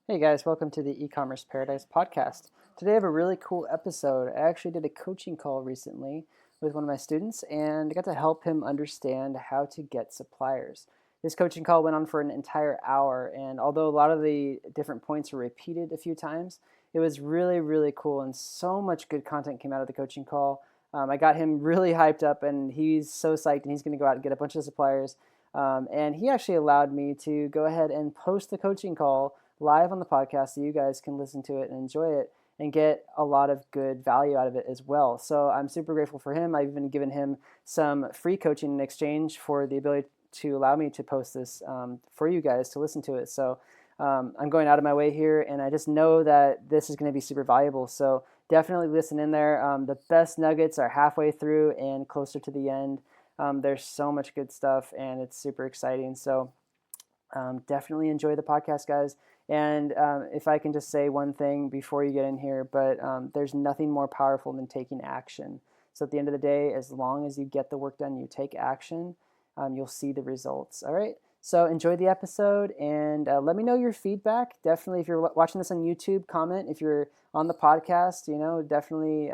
Hey guys, welcome to the E-commerce Paradise podcast. Today I have a really cool episode. I actually did a coaching call recently with one of my students and I got to help him understand how to get suppliers. This coaching call went on for an entire hour, and although a lot of the different points were repeated a few times, it was really, really cool, and so much good content came out of the coaching call. I got him really hyped up and he's so psyched, and he's going to go out and get a bunch of suppliers. And he actually allowed me to go ahead and post the coaching call live on the podcast so you guys can listen to it and enjoy it and get a lot of good value out of it as well. So I'm super grateful for him. I've even given him some free coaching in exchange for the ability to allow me to post this for you guys to listen to it. So I'm going out of my way here, and I just know that this is going to be super valuable. So definitely listen in there. The best nuggets are halfway through and closer to the end. There's so much good stuff, and it's super exciting. So definitely enjoy the podcast, guys. And if I can just say one thing before you get in here, but there's nothing more powerful than taking action. So at the end of the day, as long as you get the work done, you take action, you'll see the results. All right. So enjoy the episode and let me know your feedback. Definitely, if you're watching this on YouTube, comment. If you're on the podcast, definitely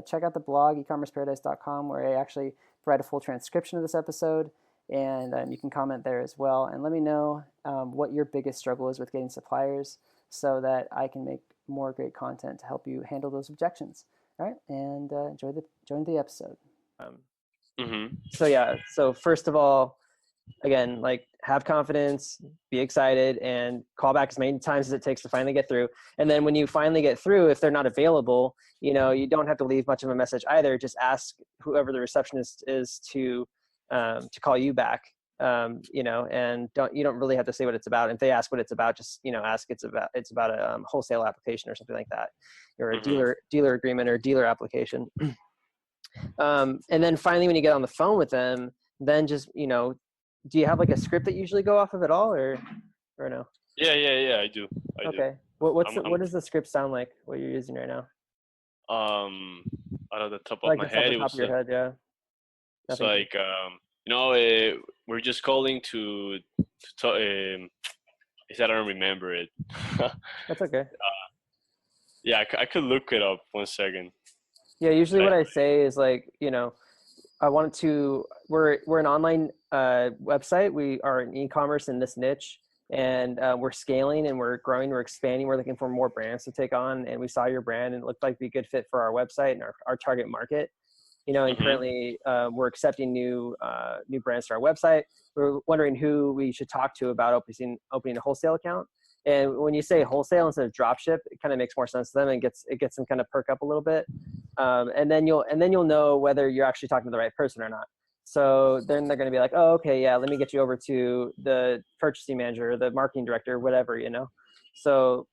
check out the blog, ecommerceparadise.com, where I actually provide a full transcription of this episode, and you can comment there as well. And let me know what your biggest struggle is with getting suppliers so that I can make more great content to help you handle those objections. All right, and join the episode. So yeah, so first of all, again, like, have confidence, be excited, and call back as many times as it takes to finally get through. And then when you finally get through, if they're not available, you don't have to leave much of a message either. Just ask whoever the receptionist is to call you back. And you don't really have to say what it's about. And if they ask what it's about, just ask it's about a wholesale application or something like that, or a dealer agreement or dealer application. And then finally, when you get on the phone with them, then just do you have like a script that you usually go off of at all, or no? Yeah, I do. Okay. What does the script sound like? What you're using right now? Um, out of the top of Like my it's off the head, it top was of your head, yeah. it's Nothing. like we're just calling to talk. I said I don't remember it. That's okay. Yeah, I could look it up. 1 second. Yeah, usually what Like, I say is like, I wanted to. We're an online website. We are an e-commerce in this niche, and we're scaling and we're growing. We're expanding. We're looking for more brands to take on, and we saw your brand and it looked like it'd be a good fit for our website and our target market. And currently we're accepting new brands to our website. We're wondering who we should talk to about opening a wholesale account. And when you say wholesale instead of dropship, it kind of makes more sense to them and gets them kind of perk up a little bit. And then you'll know whether you're actually talking to the right person or not. So then they're going to be like, oh, okay, yeah, let me get you over to the purchasing manager, the marketing director, whatever. So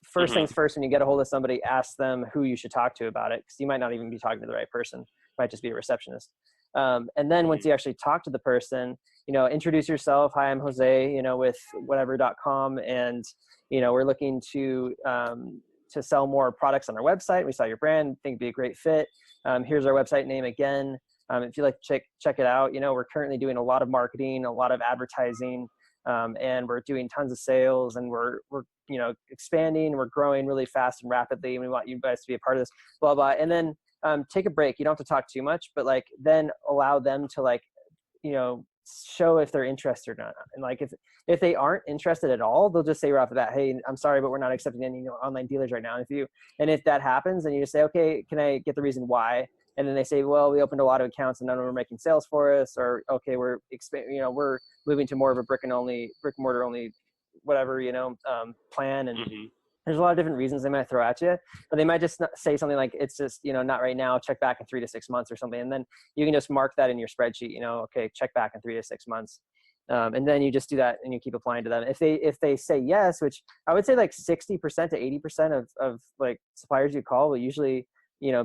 first things first, when you get a hold of somebody, ask them who you should talk to about it, because you might not even be talking to the right person. It might just be a receptionist. And then once you actually talk to the person, introduce yourself. Hi, I'm Jose, with whatever.com. And, we're looking to sell more products on our website. We saw your brand, think it'd be a great fit. Here's our website name again. If you'd like to check it out, we're currently doing a lot of marketing, a lot of advertising, and we're doing tons of sales, and we're expanding, we're growing really fast and rapidly, and we want you guys to be a part of this, blah, blah. And then take a break. You don't have to talk too much, but then allow them to show if they're interested or not. And if they aren't interested at all, they'll just say right off the bat, hey, I'm sorry, but we're not accepting any online dealers right now. And if that happens, then you just say, okay, can I get the reason why? And then they say, well, we opened a lot of accounts and none of them are making sales for us, or okay, we're we're moving to more of a brick and mortar only, whatever, plan. And there's a lot of different reasons they might throw at you, but they might just say something like, it's just, not right now, check back in 3 to 6 months or something. And then you can just mark that in your spreadsheet, okay, check back in 3 to 6 months. And then you just do that and you keep applying to them. If they say yes, which I would say like 60% to 80% of like suppliers you call will usually,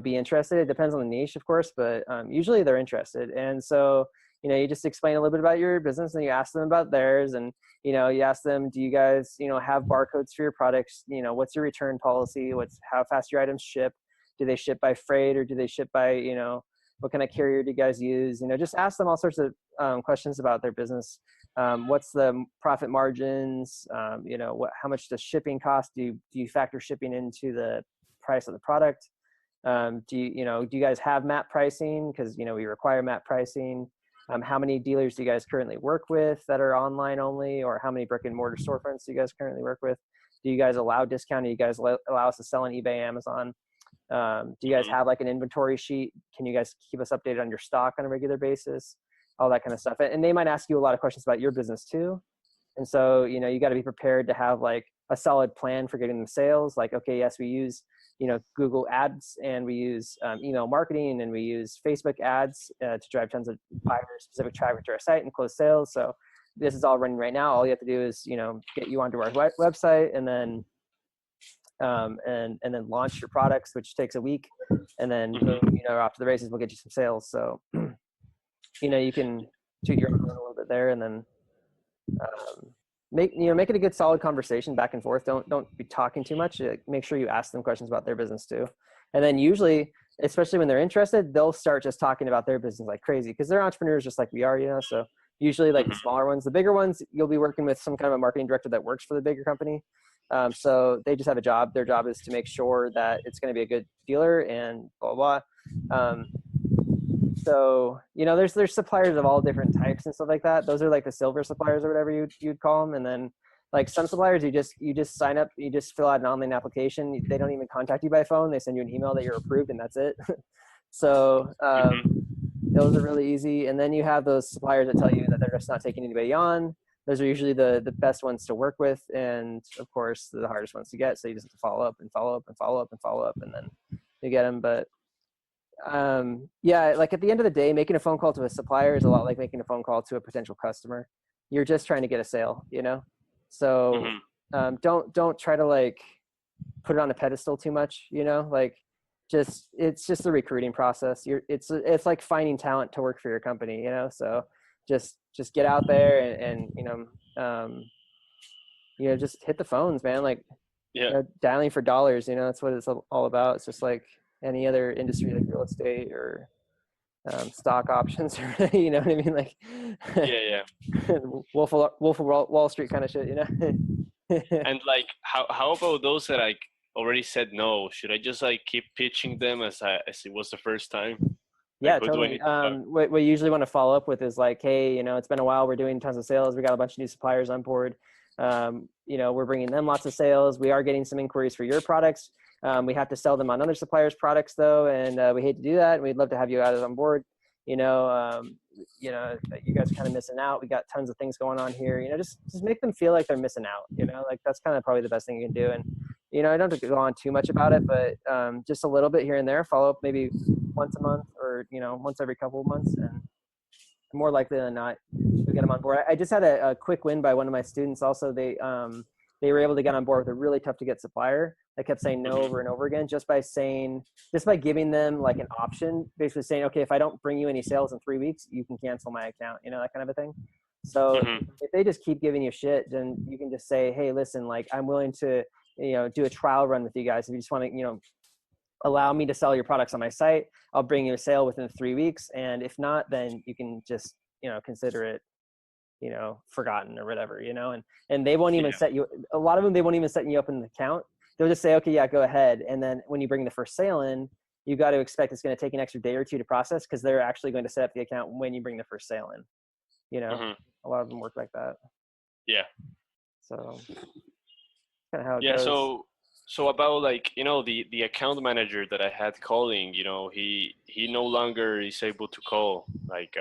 be interested. It depends on the niche, of course, but usually they're interested. And so, you just explain a little bit about your business, and you ask them about theirs, and you ask them, do you guys have barcodes for your products? What's your return policy? How fast your items ship? Do they ship by freight, or do they ship by what kind of carrier do you guys use? Just ask them all sorts of questions about their business, What's the profit margins? How much does shipping cost? Do you factor shipping into the price of the product? Do you guys have map pricing? Because, we require map pricing. How many dealers do you guys currently work with that are online only, or how many brick and mortar storefronts do you guys currently work with? Do you guys allow discount? Do you guys allow us to sell on eBay, Amazon? Do you guys have like an inventory sheet? Can you guys keep us updated on your stock on a regular basis? All that kind of stuff. And they might ask you a lot of questions about your business too. And so, you got to be prepared to have like a solid plan for getting them sales. Like, okay, yes, we use, Google ads, and we use email marketing, and we use Facebook ads to drive tons of buyer specific traffic to our site and close sales. So this is all running right now. All you have to do is, get you onto our website, and then and then launch your products, which takes a week, and then off to the races, we'll get you some sales. So you can toot your own horn a little bit there, and then make it a good solid conversation back and forth. Don't be talking too much. Make sure you ask them questions about their business too. And then usually, especially when they're interested, they'll start just talking about their business like crazy, because they're entrepreneurs just like we are, so usually like the smaller ones. The bigger ones, you'll be working with some kind of a marketing director that works for the bigger company. So they just have a job. Their job is to make sure that it's going to be a good dealer and blah, blah, blah. So, there's suppliers of all different types and stuff like that. Those are like the silver suppliers or whatever you'd call them. And then like some suppliers, you just sign up, you just fill out an online application. They don't even contact you by phone. They send you an email that you're approved, and that's it. So, those are really easy. And then you have those suppliers that tell you that they're just not taking anybody on. Those are usually the best ones to work with. And of course, the hardest ones to get. So you just have to follow up and follow up and follow up and follow up, and then you get them. But like at the end of the day, making a phone call to a supplier is a lot like making a phone call to a potential customer. You're just trying to get a sale, so don't try to like put it on a pedestal too much, like it's just the recruiting process. It's like finding talent to work for your company, so just get out there and just hit the phones, man. Like, dialing for dollars, that's what it's all about. It's just like any other industry, like real estate or stock options, or you know what I mean, like Wolf of Wall Street kind of shit, And like, how about those that like already said no? Should I just like keep pitching them as it was the first time? Yeah, Like, totally. What we usually want to follow up with is like, hey, it's been a while. We're doing tons of sales. We got a bunch of new suppliers on board. We're bringing them lots of sales. We are getting some inquiries for your products. We have to sell them on other suppliers' products though, and we hate to do that. And we'd love to have you guys on board. You guys are kind of missing out. We got tons of things going on here. Just make them feel like they're missing out. Like that's kind of probably the best thing you can do. And I don't have to go on too much about it, but just a little bit here and there. Follow up maybe once a month, or once every couple of months, and more likely than not, we get them on board. I just had a quick win by one of my students. Also, they were able to get on board with a really tough to get supplier that kept saying no over and over again, just by giving them like an option, basically saying, okay, if I don't bring you any sales in 3 weeks, you can cancel my account, that kind of a thing. So if they just keep giving you shit, then you can just say, hey, listen, like I'm willing to, do a trial run with you guys. If you just want to, allow me to sell your products on my site, I'll bring you a sale within 3 weeks. And if not, then you can just, consider it, forgotten or whatever, and they won't even set you, a lot of them, they won't even set you up in the account. They'll just say, okay, yeah, go ahead. And then when you bring the first sale in, you got to expect it's going to take an extra day or two to process, because they're actually going to set up the account when you bring the first sale in, a lot of them work like that. Yeah. So kind of how it goes. So about like, the account manager that I had calling, he no longer is able to call. Like,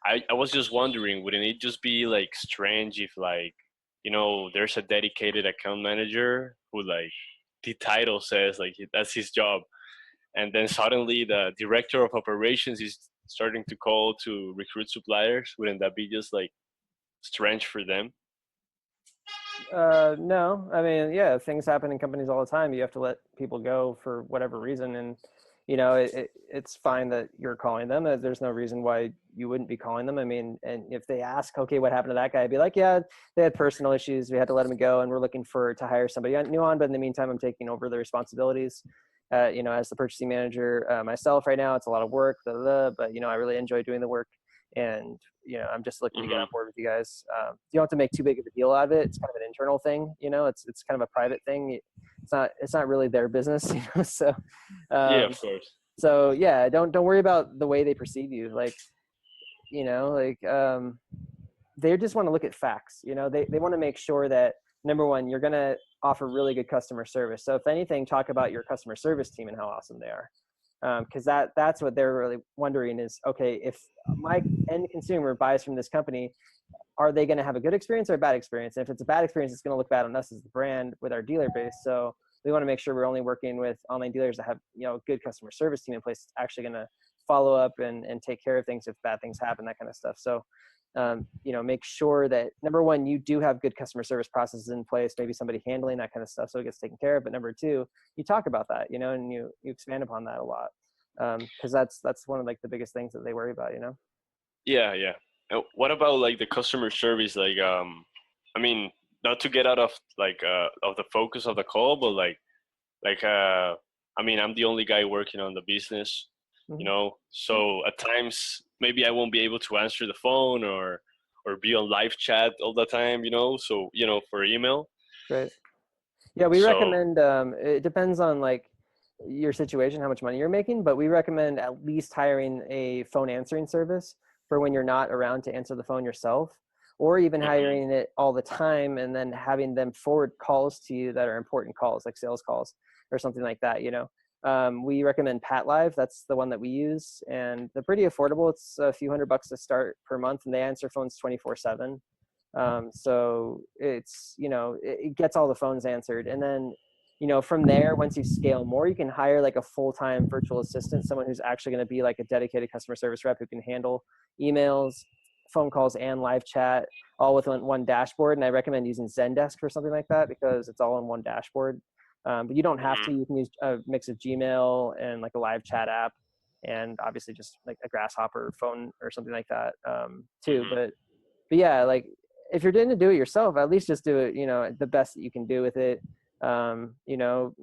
I was just wondering, wouldn't it just be like strange if like, there's a dedicated account manager who like the title says like that's his job, and then suddenly the director of operations is starting to call to recruit suppliers? Wouldn't that be just like strange for them? No, I mean, yeah, things happen in companies all the time. You have to let people go for whatever reason. And, it's fine that you're calling them. There's no reason why you wouldn't be calling them. I mean, and if they ask, okay, what happened to that guy? I'd be like, yeah, they had personal issues. We had to let him go, and we're looking to hire somebody new on. But in the meantime, I'm taking over the responsibilities, as the purchasing manager myself right now. It's a lot of work, but, I really enjoy doing the work. and I'm just looking to get on Mm-hmm. board with you guys. You don't have to make too big of a deal out of it. It's kind of an internal thing, it's kind of a private thing. It's not really their business, so Yeah, um of course. so yeah, don't worry about the way they perceive you. Like, they just want to look at facts. They want to make sure that, number one, you're going to offer really good customer service. So if anything, talk about your customer service team and how awesome they are. Because that's what they're really wondering is, okay, if my end consumer buys from this company, are they going to have a good experience or a bad experience? And if it's a bad experience, it's going to look bad on us as the brand with our dealer base. So we want to make sure we're only working with online dealers that have, good customer service team in place, actually going to follow up and take care of things if bad things happen, that kind of stuff. So, make sure that, number one, you do have good customer service processes in place, maybe somebody handling that kind of stuff so it gets taken care of. But number two, you talk about that, and you expand upon that a lot. Because that's one of like the biggest things that they worry about. Yeah, yeah. What about like the customer service? Like, I mean, not to get out of the focus of the call, but like, I mean, I'm the only guy working on the business, Mm-hmm. So at times maybe I won't be able to answer the phone or be on live chat all the time, So for email. Right. Yeah, we So. recommend, it depends on like your situation, how much money you're making, but we recommend at least hiring a phone answering service for when you're not around to answer the phone yourself, or even Mhm, hiring it all the time and then having them forward calls to you that are important calls, like sales calls or something like that. We recommend Pat Live. That's the one that we use, and they're pretty affordable. It's a few $100 to start per month, and they answer phones 24/7. So it's, it gets all the phones answered. And then, from there, once you scale more, you can hire like a full-time virtual assistant, someone who's actually going to be like a dedicated customer service rep who can handle emails, phone calls, and live chat all with one dashboard. And I recommend using Zendesk for something like that because it's all in one dashboard. But you don't have to. mhm, You can use a mix of Gmail and like a live chat app, and obviously just like a Grasshopper phone or something like that, too. mhm. But yeah, like if you're going to do it yourself, at least just do it, the best that you can do with it. Um, you know,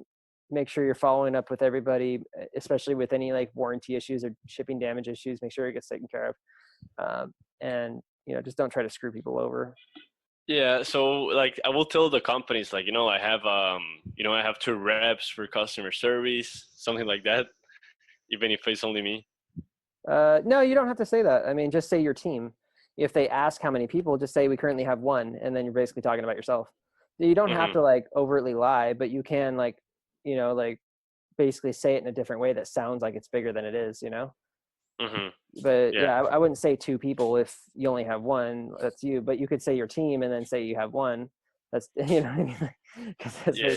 Make sure you're following up with everybody, especially with any like warranty issues or shipping damage issues. Make sure it gets taken care of. And just don't try to screw people over. Yeah, so like I will tell the companies like, I have two reps for customer service, something like that, even if it's only me. No, you don't have to say that. I mean, just say your team. If they ask how many people, just say we currently have one, and then you're basically talking about yourself. You don't have Mhm, to like overtly lie, but you can like basically say it in a different way that sounds like it's bigger than it is. mhm. But Yeah. yeah, I wouldn't say two people if you only have one. That's you. But you could say your team and then say you have one. That's what I mean. Because that's Yeah, yeah.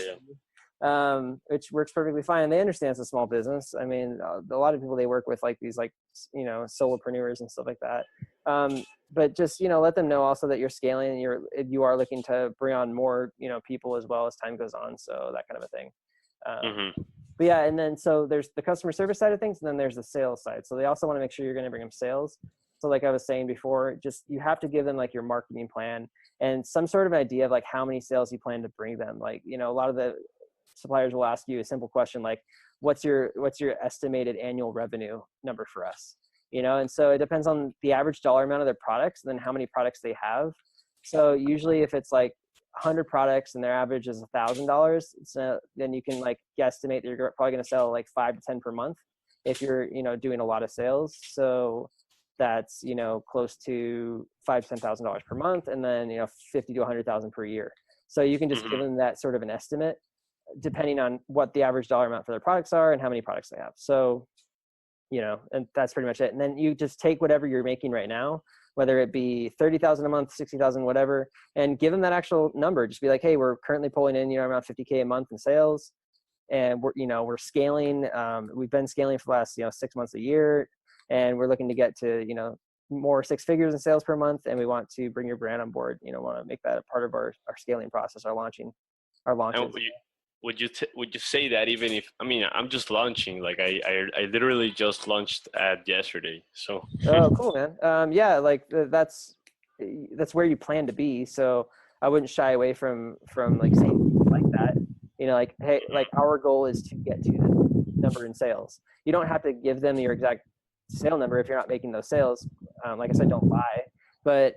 basically, which works perfectly fine. And they understand it's a small business. I mean, a lot of people they work with like these like solopreneurs and stuff like that. But just let them know also that you're scaling and you are looking to bring on more people as well as time goes on. So that kind of a thing. Mhm, But yeah, and then so there's the customer service side of things, and then there's the sales side. So they also want to make sure you're going to bring them sales. So like I was saying before, just you have to give them like your marketing plan and some sort of idea of like how many sales you plan to bring them. Like a lot of the suppliers will ask you a simple question like, what's your estimated annual revenue number for us? And so it depends on the average dollar amount of their products, and then how many products they have. So usually if it's like 100 products and their average is $1,000, so then you can like guesstimate that you're probably going to sell like 5 to 10 per month if you're doing a lot of sales. So that's close to $5,000 to $10,000 per month, and then 50 to 100,000 per year. So you can just give mhm, them that sort of an estimate depending on what the average dollar amount for their products are and how many products they have. So and that's pretty much it. And then you just take whatever you're making right now, whether it be 30,000 a month, 60,000, whatever, and give them that actual number. Just be like, hey, we're currently pulling in, around 50K a month in sales, and we're scaling. We've been scaling for the last, 6 months, a year, and we're looking to get to, more six figures in sales per month. And we want to bring your brand on board, want to make that a part of our scaling process, our And launches. would you say that even if I mean I'm just launching, like I literally just launched ad yesterday, so. Oh, cool, man. Yeah, like that's where you plan to be. So I wouldn't shy away from like saying things like that. Like, hey, like our goal is to get to this number in sales. You don't have to give them your exact sale number if you're not making those sales. Like I said, don't lie, but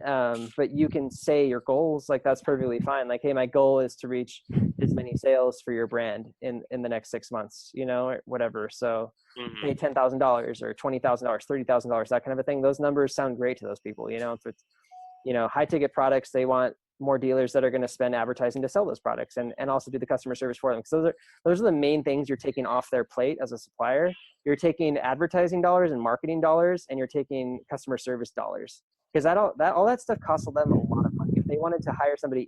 you can say your goals. Like that's perfectly fine. Like, hey, my goal is to reach this many sales for your brand in the next 6 months, or whatever. So Hmm. pay $10,000 or $20,000, $30,000, that kind of a thing. Those numbers sound great to those people. If it's high ticket products, they want more dealers that are going to spend advertising to sell those products and also do the customer service for them. So those are the main things you're taking off their plate as a supplier. You're taking advertising dollars and marketing dollars, and you're taking customer service dollars, because all that stuff costs them a lot of money. If they wanted to hire somebody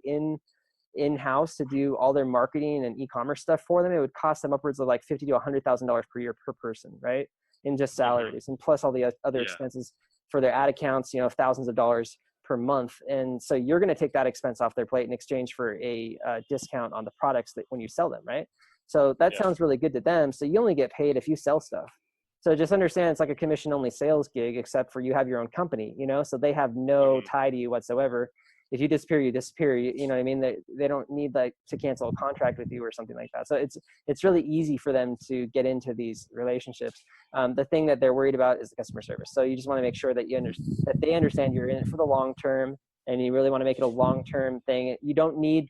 in-house to do all their marketing and e-commerce stuff for them, it would cost them upwards of like $50,000 to $100,000 per year per person, right? In just Hmm. salaries, and plus all the other Yeah. expenses for their ad accounts, thousands of dollars per month. And so you're going to take that expense off their plate in exchange for a discount on the products that when you sell them, right? So that Yeah. sounds really good to them. So you only get paid if you sell stuff. So just understand it's like a commission only sales gig, except for you have your own company, so they have no Hmm. tie to you whatsoever. If you disappear, you disappear. You know what I mean? They don't need like to cancel a contract with you or something like that. So it's really easy for them to get into these relationships. The thing that they're worried about is the customer service. So you just want to make sure that that they understand you're in it for the long term, and you really want to make it a long term thing. You don't need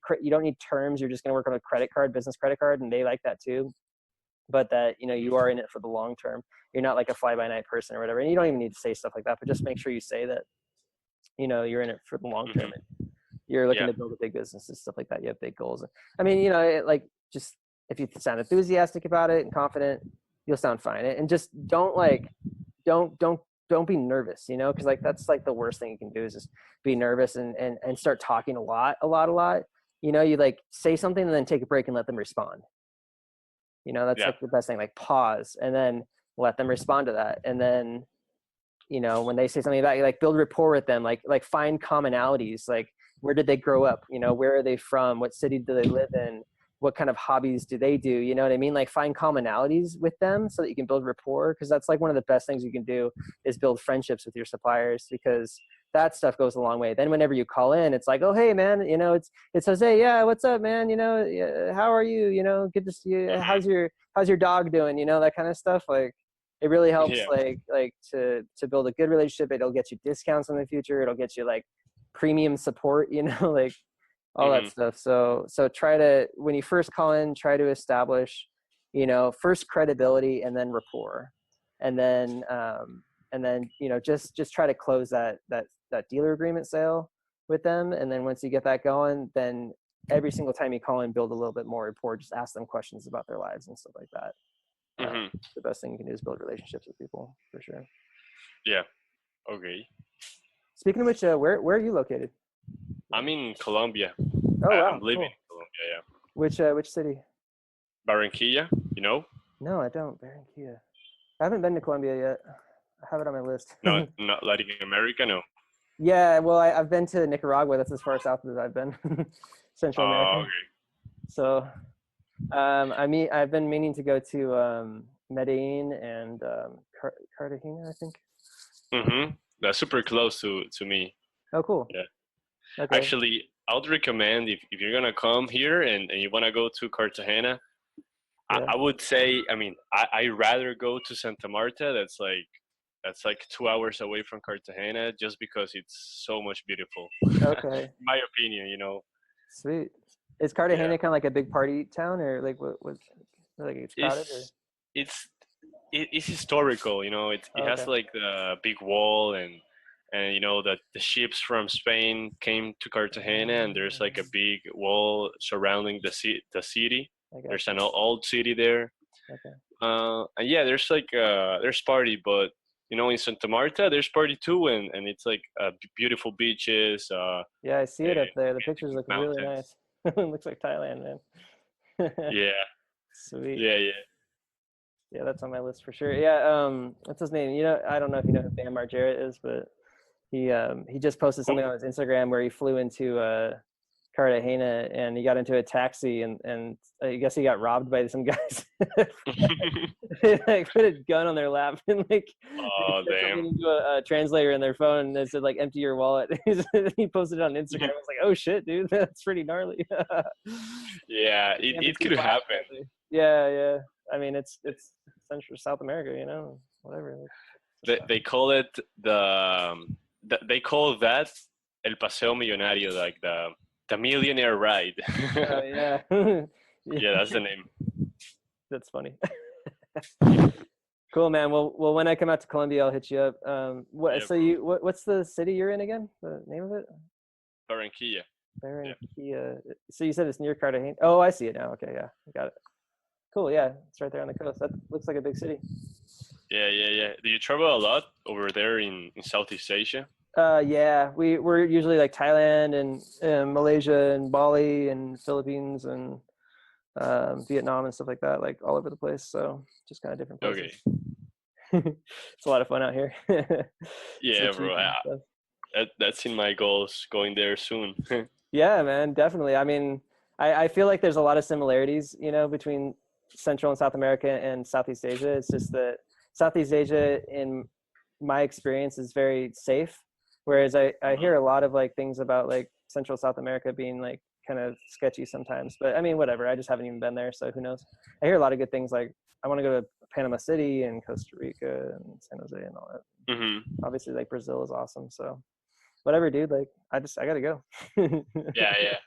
terms. You're just going to work on a credit card, business credit card, and they like that too. But that you are in it for the long term. You're not like a fly by night person or whatever. And you don't even need to say stuff like that, but just make sure you say that you're in it for the long term. Hmm. You're looking Yeah. to build a big business and stuff like that. You have big goals. I mean, just if you sound enthusiastic about it and confident, you'll sound fine. And just don't don't be nervous, because like that's like the worst thing you can do is just be nervous and start talking a lot. You like say something and then take a break and let them respond. That's Yeah. like the best thing. Like pause and then let them respond to that. And then when they say something about you, like build rapport with them, like find commonalities, like where did they grow up, where are they from, what city do they live in, what kind of hobbies do they do, you know what I mean? Like find commonalities with them so that you can build rapport, because that's like one of the best things you can do is build friendships with your suppliers, because that stuff goes a long way. Then whenever you call in, it's like, oh hey man, it's Jose, yeah, what's up man, yeah, how are you, good to see you, Hmm. how's your dog doing, that kind of stuff. Like it really helps, Yeah. like to build a good relationship. It'll get you discounts in the future. It'll get you like premium support, like all that Hmm. stuff. So try to, when you first call in, try to establish, first credibility and then rapport, and then just try to close that dealer agreement sale with them. And then once you get that going, then every single time you call in, build a little bit more rapport. Just ask them questions about their lives and stuff like that. uh, Hmm. the best thing you can do is build relationships with people, for sure. Yeah. Okay. Speaking of which, where are you located? I'm in Colombia. Oh I'm wow, living cool. in Colombia. Yeah. Which city? Barranquilla. You know? No, I don't. Barranquilla. I haven't been to Colombia yet. I have it on my list. No, not Latin America. No. Yeah, well, I've been to Nicaragua. That's as far south as I've been. Central Oh, America. So, I've been meaning to go to Medellin and Cartagena, I think. okay. Hmm. That's super close to me. Oh, cool. Yeah. Okay. Actually, I would recommend if you're gonna come here and you wanna go to Cartagena, Yeah. I would say, I mean, I rather go to Santa Marta. That's like 2 hours away from Cartagena, just because it's so much beautiful. Okay. In my opinion. Sweet. Is Yeah. Cartagena kind of like a big party town, or like what like it's crowded, or? It's it's it's historical. It Oh, has okay. like the big wall, and that the ships from Spain came to Cartagena, and there's like a big wall surrounding the city. I There's got an you. old city there. Okay. And yeah, there's party, but in Santa Marta there's party too, and it's like beautiful beaches, Yeah, I see it up there. The pictures amazing look really mountains. nice. It looks like Thailand, man. Yeah, Sweet. yeah, yeah. Yeah, that's on my list for sure. Yeah, what's his name? I don't know if you know who Bam Margera is, but he just posted Who? something on his Instagram where he flew into Cartagena and he got into a taxi and I guess he got robbed by some guys. They like put a gun on their lap and like they Oh, said damn. something into a translator in their phone and they said like empty your wallet. He posted it on Instagram. I was like, oh shit, dude, that's pretty gnarly. Yeah, You it, can't be it too could flash happen. lately. Yeah, yeah. I mean, it's Central South America, whatever. They call it the they call that el paseo millonario, like the millionaire ride. Oh yeah. Yeah, Yeah, that's the name. that's funny. Cool, man. Well, when I come out to Colombia, I'll hit you up. Yeah, So bro. what's the city you're in again? The name of it? Barranquilla. Yeah. Barranquilla. So you said it's near Cartagena. Oh, I see it now. Okay, yeah, got it. Cool. Yeah, it's right there on the coast. That looks like a big city. Yeah. Do you travel a lot over there in Southeast Asia? Yeah, we're usually like Thailand and Malaysia and Bali and Philippines and Vietnam and stuff like that, like all over the place. So just kind of different Okay. places. It's a lot of fun out here. So Yeah, cheap bro. and stuff. That's in my goals, going there soon. Yeah, man, definitely. I mean, I feel like there's a lot of similarities, between Central and South America and Southeast Asia. It's just that Southeast Asia, in my experience, is very safe, whereas I Mhm. hear a lot of like things about like Central South America being like kind of sketchy sometimes. But I mean, whatever. I just haven't even been there, so who knows? I hear a lot of good things. Like I want to go to Panama City and Costa Rica and San Jose and all that. Mhm. Obviously, like Brazil is awesome. So whatever, dude. Like I gotta go. Yeah.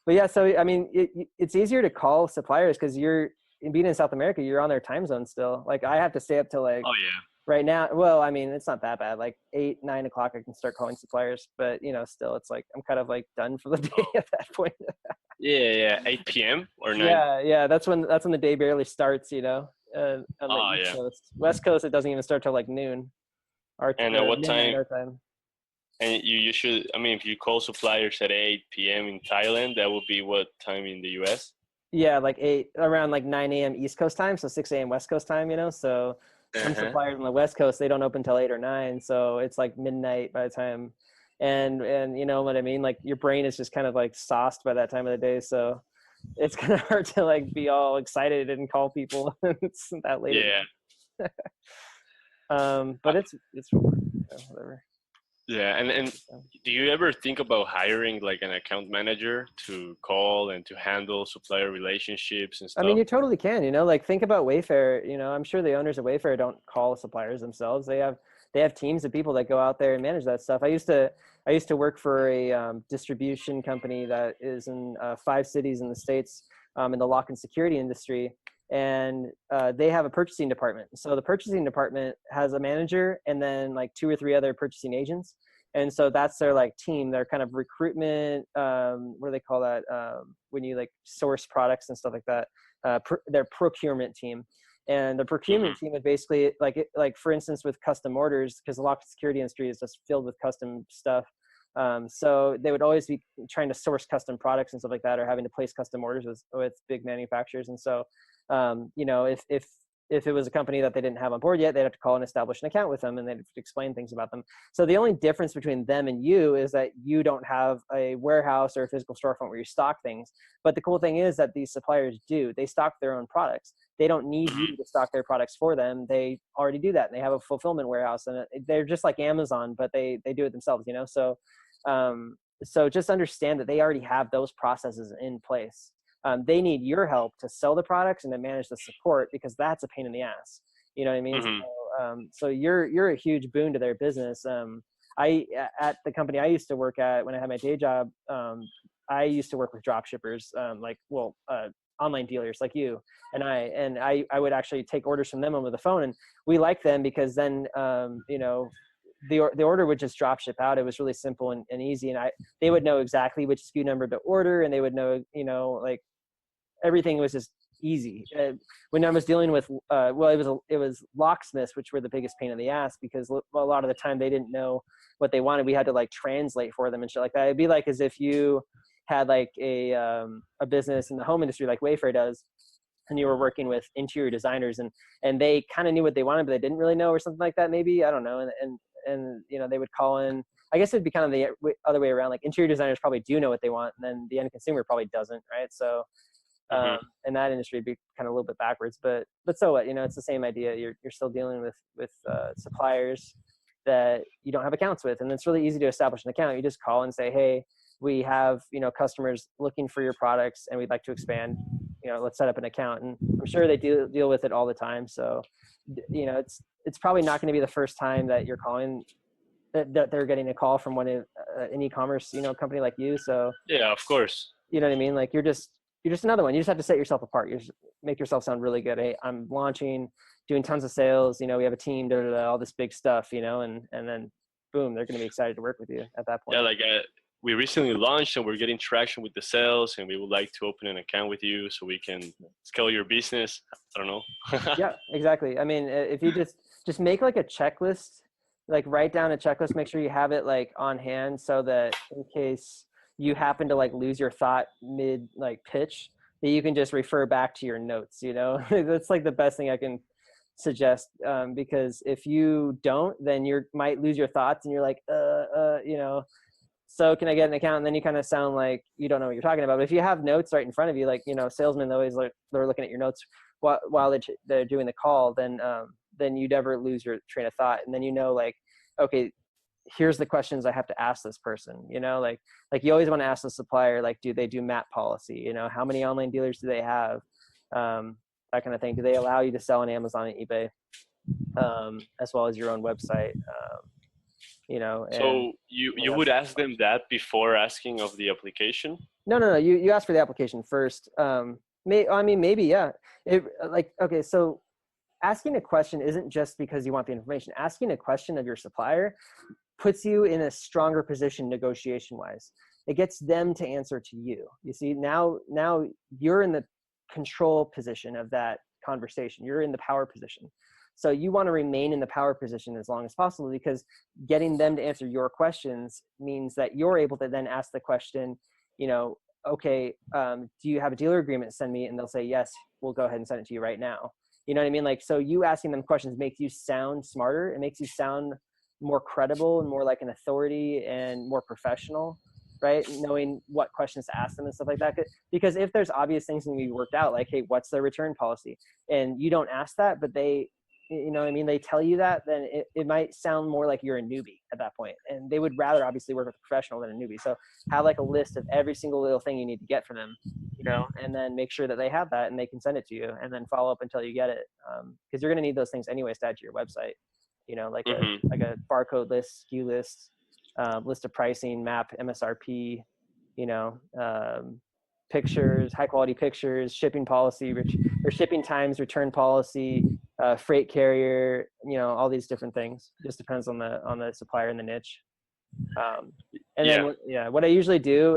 But yeah, so I mean, it's easier to call suppliers because you're being in South America, you're on their time zone still. Like I have to stay up till like Oh yeah. right now. Well, I mean, it's not that bad. Like 8, 9 o'clock, I can start calling suppliers, but still, it's like I'm kind of like done for the day Oh at that point. yeah. 8 p.m. or 9. Yeah, that's when the day barely starts. On the Oh East yeah. Coast, West Coast, it doesn't even start till like noon, And at what midnight time? our time. And you should. I mean, if you call suppliers at 8 p.m. in Thailand, that would be what time in the U.S.? Yeah, like around like 9 a.m. East Coast time, so 6 a.m. West Coast time, So some Uh-huh. suppliers on the West Coast, they don't open till 8 or 9, so it's like midnight by the time. And you know what I mean? Like your brain is just kind of like sauced by that time of the day, so it's kind of hard to like be all excited and call people. It's that late at Yeah. night. But it's whatever. Yeah, and do you ever think about hiring like an account manager to call and to handle supplier relationships and I mean, stuff? you totally can, like think about Wayfair, I'm sure the owners of Wayfair don't call suppliers themselves. They have teams of people that go out there and manage that stuff. I used to work for a distribution company that is in 5 cities in the States, in the lock and security industry. And they have a purchasing department. So the purchasing department has a manager and then like 2 or 3 other purchasing agents. And so that's their like team, their kind of recruitment, what do they call that? When you like source products and stuff like that, their procurement team. And the Hmm. procurement team would basically like for instance, with custom orders, because the lock security industry is just filled with custom stuff. So they would always be trying to source custom products and stuff like that, or having to place custom orders with big manufacturers. And so, if it was a company that they didn't have on board yet, they'd have to call and establish an account with them, and they'd explain things about them. So the only difference between them and you is that you don't have a warehouse or a physical storefront where you stock things. But the cool thing is that these suppliers do. They stock their own products. They don't need you to stock their products for them. They already do that, and they have a fulfillment warehouse, and they're just like Amazon, but they do it themselves. So just understand that they already have those processes in place. They need your help to sell the products and to manage the support, because that's a pain in the ass. You know what I mean? Hmm. So you're a huge boon to their business. I At the company I used to work at when I had my day job, I used to work with drop shippers, online dealers like you and I would actually take orders from them over the phone, and we liked them because then the order would just drop ship out. It was really simple and easy, and they would know exactly which SKU number to order, and they would know like everything was just easy. When I was dealing with, it was locksmiths, which were the biggest pain in the ass, because a lot of the time they didn't know what they wanted. We had to like translate for them and shit like that. It'd be like as if you had like a business in the home industry like Wayfair does, and you were working with interior designers, and they kind of knew what they wanted, but they didn't really know, or something like that. Maybe, I don't know. And they would call in. I guess it'd be kind of the other way around. Like interior designers probably do know what they want, and then the end consumer probably doesn't, right? So Hmm. in that industry, it'd be kind of a little bit backwards, but so what? It's the same idea. You're still dealing with suppliers that you don't have accounts with, and it's really easy to establish an account. You just call and say, hey, we have customers looking for your products, and we'd like to expand. Let's set up an account, and I'm sure they deal with it all the time. So it's probably not going to be the first time that you're calling that they're getting a call from an e-commerce, company like you. So, Yeah, of course. you know what I mean? Like you're just another one. You just have to set yourself apart. You just make yourself sound really good. Hey, I'm launching, doing tons of sales. We have a team, all this big stuff, and then boom, they're going to be excited to work with you at that Yeah, point. like we recently launched and we're getting traction with the sales, and we would like to open an account with you so we can scale your business. I don't know. Yeah, exactly. I mean, if you just make like a checklist, like write down a checklist, make sure you have it like on hand so that in case you happen to like lose your thought mid like pitch, that you can just refer back to your notes, That's like the best thing I can suggest, because if you don't, then you might lose your thoughts and you're like, so can I get an account? And then you kind of sound like you don't know what you're talking about. But if you have notes right in front of you, like, salesmen always they're looking at your notes while they're doing the call, then you never lose your train of thought. And then, like, okay, here's the questions I have to ask this person, like you always want to ask the supplier, like, do they do MAP policy? How many online dealers do they have? That kind of thing. Do they allow you to sell on Amazon and eBay, as well as your own website? And So you would ask them that before asking of the application? no. You ask for the application first. Maybe, yeah. Okay, so asking a question isn't just because you want the information. Asking a question of your supplier puts you in a stronger position negotiation wise. It gets them to answer to you. You see, now you're in the control position of that conversation. You're in the power position. So you want to remain in the power position as long as possible, because getting them to answer your questions means that you're able to then ask the question, okay, do you have a dealer agreement to send me? And they'll say, yes, we'll go ahead and send it to you right now. You know what I mean? Like, so you asking them questions makes you sound smarter. It makes you sound more credible and more like an authority and more professional, right? Knowing what questions to ask them and stuff like that. Because if there's obvious things that can be worked out, like, hey, what's their return policy? And you don't ask that, but they, they tell you that, then it might sound more like you're a newbie at that point. And they would rather obviously work with a professional than a newbie. So have like a list of every single little thing you need to get from them, and then make sure that they have that and they can send it to you, and then follow up until you get it. Because you're going to need those things anyways to add to your website, like a barcode list, SKU list, list of pricing, map, MSRP, pictures, high quality pictures, shipping policy, or shipping times, return policy, freight carrier, all these different things. Just depends on the supplier and the niche. Then what I usually do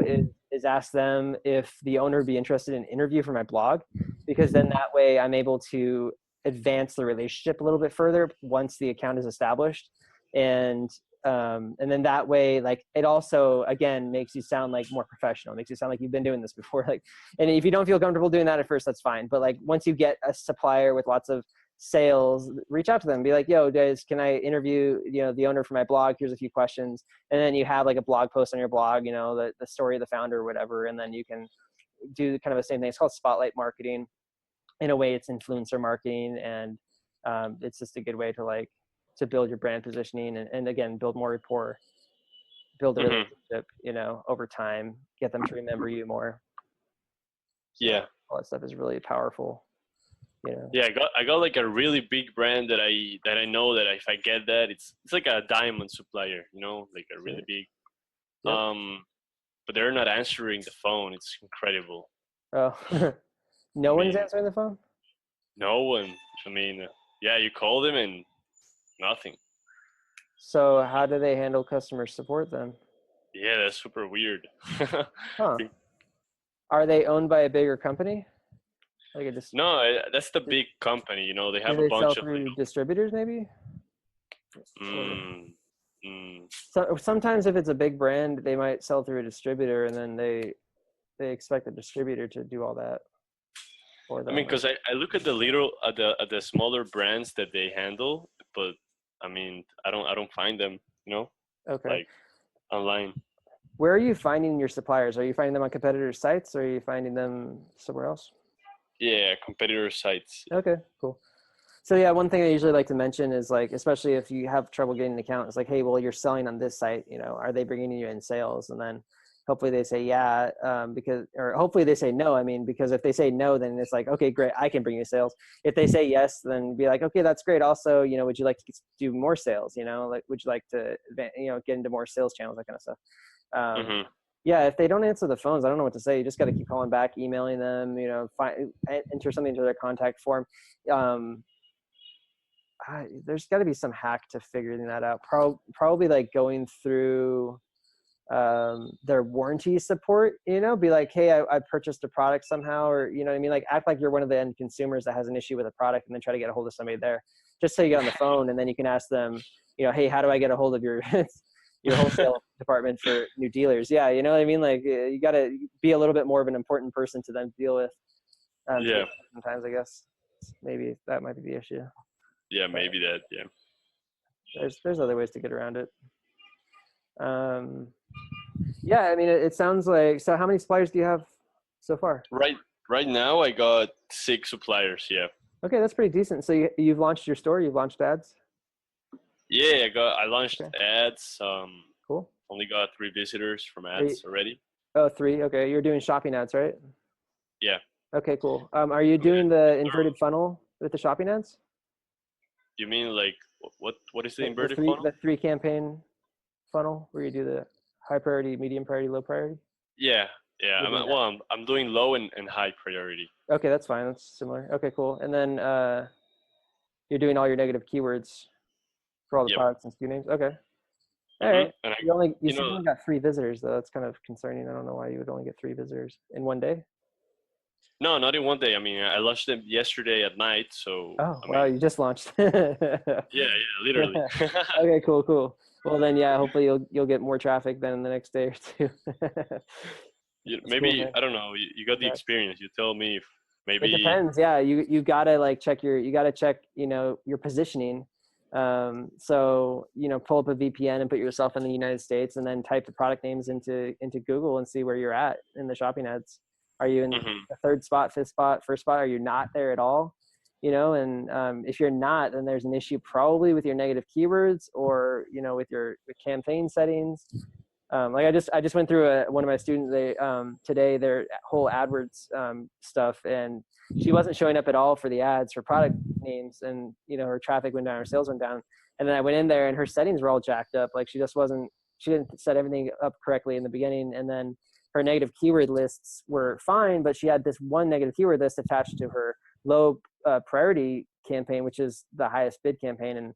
is ask them if the owner would be interested in an interview for my blog, because then that way I'm able to advance the relationship a little bit further once the account is established. And then that way, like, it also, again, makes you sound like more professional. It makes you sound like you've been doing this before. Like, and if you don't feel comfortable doing that at first, that's fine. But like, once you get a supplier with lots of sales, reach out to them, be like, yo guys, can I interview, the owner for my blog? Here's a few questions. And then you have like a blog post on your blog, the story of the founder or whatever. And then you can do kind of the same thing. It's called spotlight marketing. In a way, it's influencer marketing. And it's just a good way to build your brand positioning and again, build more rapport, build a relationship, over time, get them to remember you more. So all that stuff is really powerful. Yeah, I got like a really big brand that I know that if I get that, it's like a diamond supplier, like a really big. Yep. But they're not answering the phone. It's incredible. Oh, one's answering the phone? No one. I mean, you call them and nothing. So how do they handle customer support then? Yeah, that's super weird. Huh. Are they owned by a bigger company? Like No, that's the big company. They have a bunch sell of through distributors, maybe. Mm. So sometimes if it's a big brand, they might sell through a distributor, and then they expect the distributor to do all that for them. I mean, because I look at the smaller brands that they handle, but I mean, I don't find them, Okay. like online. Where are you finding your suppliers? Are you finding them on competitor sites, or are you finding them somewhere else? Yeah, competitor sites. Okay, cool. So yeah, one thing I usually like to mention is, like, especially if you have trouble getting an account, it's like, hey, well, you're selling on this site, are they bringing you in sales? And then hopefully they say yeah, or hopefully they say no. I mean, because if they say no, then it's like, okay, great, I can bring you sales. If they say yes, then be like, okay, that's great. Also, would you like to do more sales? Like, would you like to, get into more sales channels, that kind of stuff. Mm-hmm. Yeah, if they don't answer the phones, I don't know what to say. You just got to keep calling back, emailing them, enter something into their contact form. There's got to be some hack to figuring that out. Probably like going through their warranty support, be like, hey, I purchased a product somehow, or what I mean, like act like you're one of the end consumers that has an issue with a product, and then try to get a hold of somebody there, just so you get on the phone, and then you can ask them, hey, how do I get a hold of your your wholesale department for new dealers? Yeah, you know what I mean, like you got to be a little bit more of an important person to them to deal with. Yeah. Sometimes I guess maybe that might be the issue. Yeah, maybe that. Yeah. There's other ways to get around it. Yeah, I mean, it sounds like. So, how many suppliers do you have so far? Right now, I got 6 suppliers. Yeah. Okay, that's pretty decent. So you've launched your store. You've launched ads. Yeah, I launched ads. Cool. Only got 3 visitors from ads already. Oh, 3. Okay, you're doing shopping ads, right? Yeah. Okay, cool. Are you doing the inverted funnel with the shopping ads? You mean like what is the inverted funnel? funnel? The 3 campaign funnel where you do the high priority, medium priority, low priority. Yeah. I'm doing low and high priority. Okay, that's fine. That's similar. Okay, cool. And then you're doing all your negative keywords for all the products and SKU names. Okay. All right. And you said you only got 3 visitors though. That's kind of concerning. I don't know why you would only get 3 visitors in one day. No, not in one day. I mean, I launched them yesterday at night. So. Wow, you just launched. Yeah, literally. Okay, cool. Well, then, yeah, hopefully you'll get more traffic than in the next day or 2. Maybe cool, I don't know. You got the experience. You tell me if maybe. It depends. Yeah, you gotta like check your positioning. So pull up a VPN and put yourself in the United States, and then type the product names into Google and see where you're at in the shopping ads. Are you in the 3rd spot, 5th spot, 1st spot? Are you not there at all? And if you're not, then there's an issue probably with your negative keywords, or with your campaign settings. Like I just went through one of my students today, their whole AdWords stuff, and she wasn't showing up at all for the ads for product names, and her traffic went down, her sales went down. And then I went in there and her settings were all jacked up. Like she didn't set everything up correctly in the beginning, and then her negative keyword lists were fine, but she had this one negative keyword list attached to her low priority campaign, which is the highest bid campaign,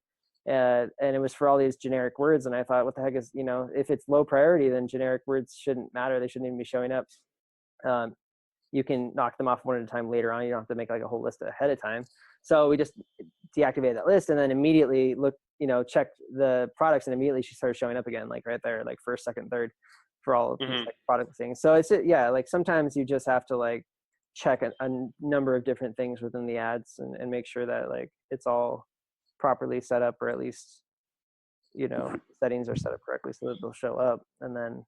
and it was for all these generic words. And I thought, what the heck is, if it's low priority, then generic words shouldn't matter. They shouldn't even be showing up. You can knock them off one at a time later on. You don't have to make like a whole list ahead of time. So we just deactivated that list, and then immediately checked the products, and immediately she started showing up again, like right there, like 1st, 2nd, 3rd for all of these like product things. So it's like sometimes you just have to like check a number of different things within the ads and make sure that like it's all properly set up, or at least settings are set up correctly so that they'll show up. And then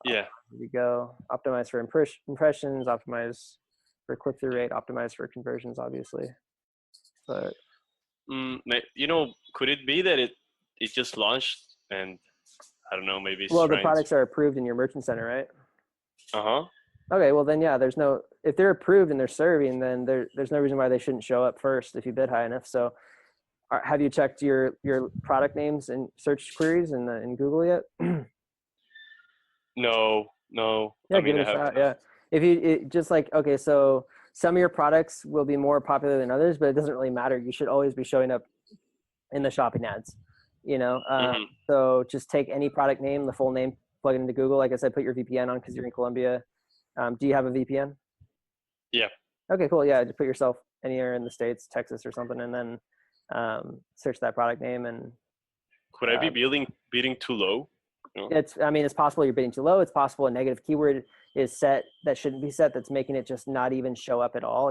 here we go, optimize for impressions, optimize for click-through rate, optimize for conversions, obviously. But could it be that it just launched and I don't know, maybe the products are approved in your merchant center, right? Okay, well then, yeah, if they're approved and they're serving, then there's no reason why they shouldn't show up first if you bid high enough. So have you checked your product names and search queries in Google yet? No. Yeah, give it a shot. Yeah. Okay, so some of your products will be more popular than others, but it doesn't really matter. You should always be showing up in the shopping ads, so just take any product name, the full name, plug it into Google. Like I said, put your VPN on because you're in Colombia. Do you have a VPN? Yeah. Okay, cool. Yeah, just put yourself anywhere in the States, Texas or something, and then search that product name. And could I be bidding too low? It's possible you're bidding too low. It's possible a negative keyword is set that shouldn't be set, that's making it just not even show up at all,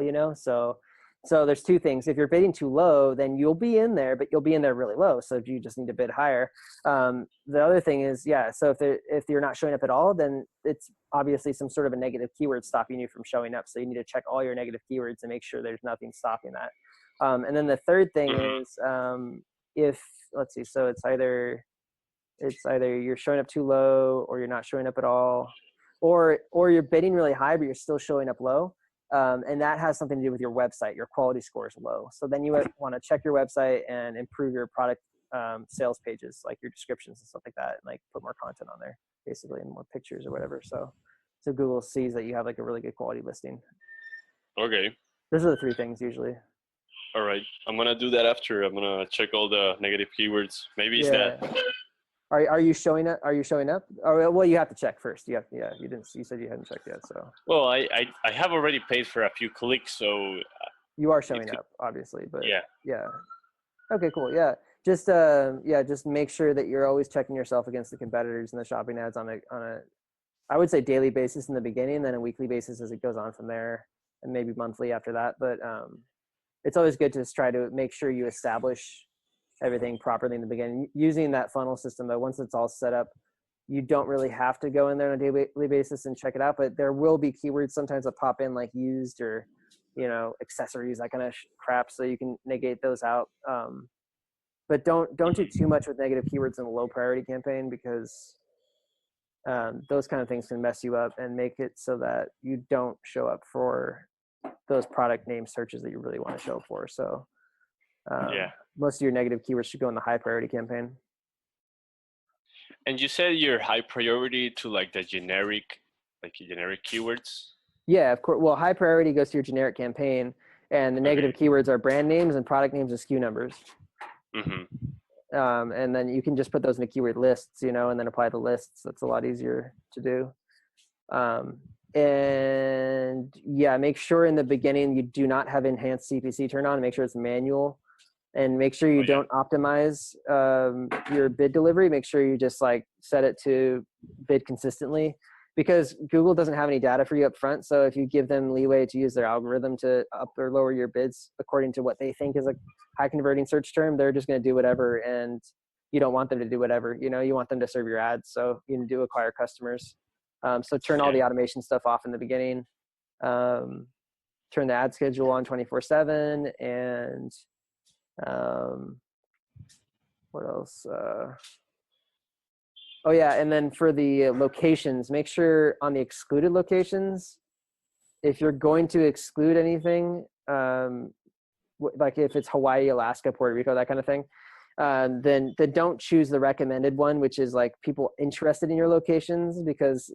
So there's 2 things. If you're bidding too low, then you'll be in there, but you'll be in there really low. So you just need to bid higher. The other thing is, so if you're not showing up at all, then it's obviously some sort of a negative keyword stopping you from showing up. So you need to check all your negative keywords and make sure there's nothing stopping that. And then the third thing is, let's see, so it's either you're showing up too low or you're not showing up at all. or you're bidding really high, but you're still showing up low. And that has something to do with your website. Your quality score is low. So then you want to check your website and improve your product sales pages, like your descriptions and stuff like that, and like put more content on there, basically, and more pictures or whatever. So Google sees that you have like a really good quality listing. Okay. Those are the three things usually. All right. I'm gonna do that after. I'm gonna check all the negative keywords. Maybe it's Yeah. that. Are you showing up? Are you showing up? Oh, well, you have to check first. You didn't. You said you hadn't checked yet, so. Well, I have already paid for a few clicks, so. You are showing up, obviously, but yeah. Okay, cool. Yeah. Just just make sure that you're always checking yourself against the competitors and the shopping ads on a I would say daily basis in the beginning, then a weekly basis as it goes on from there, and maybe monthly after that. But it's always good to just try to make sure you establish everything properly in the beginning using that funnel system. But once it's all set up, you don't really have to go in there on a daily basis and check it out. But there will be keywords sometimes that pop in, like used or accessories, that kind of crap. So you can negate those out. But don't do too much with negative keywords in a low priority campaign, because those kind of things can mess you up and make it so that you don't show up for those product name searches that you really want to show for. So most of your negative keywords should go in the high priority campaign. And you said your high priority to like the generic keywords? Yeah, of course. Well, high priority goes to your generic campaign, and the negative keywords are brand names and product names and SKU numbers. And then you can just put those in the keyword lists, and then apply the lists. That's a lot easier to do. And yeah, make sure in the beginning you do not have enhanced CPC turned on. Make sure it's manual, and make sure you don't optimize your bid delivery. Make sure you just like set it to bid consistently, because Google doesn't have any data for you up front. So if you give them leeway to use their algorithm to up or lower your bids according to what they think is a high converting search term, they're just going to do whatever. And you don't want them to do whatever, you want them to serve your ads. So you do acquire customers. So turn all the automation stuff off in the beginning. Turn the ad schedule on 24/7. And what else? Oh yeah, and then for the locations, make sure on the excluded locations, if you're going to exclude anything, like if it's Hawaii, Alaska, Puerto Rico, that kind of thing, then don't choose the recommended one, which is like people interested in your locations, because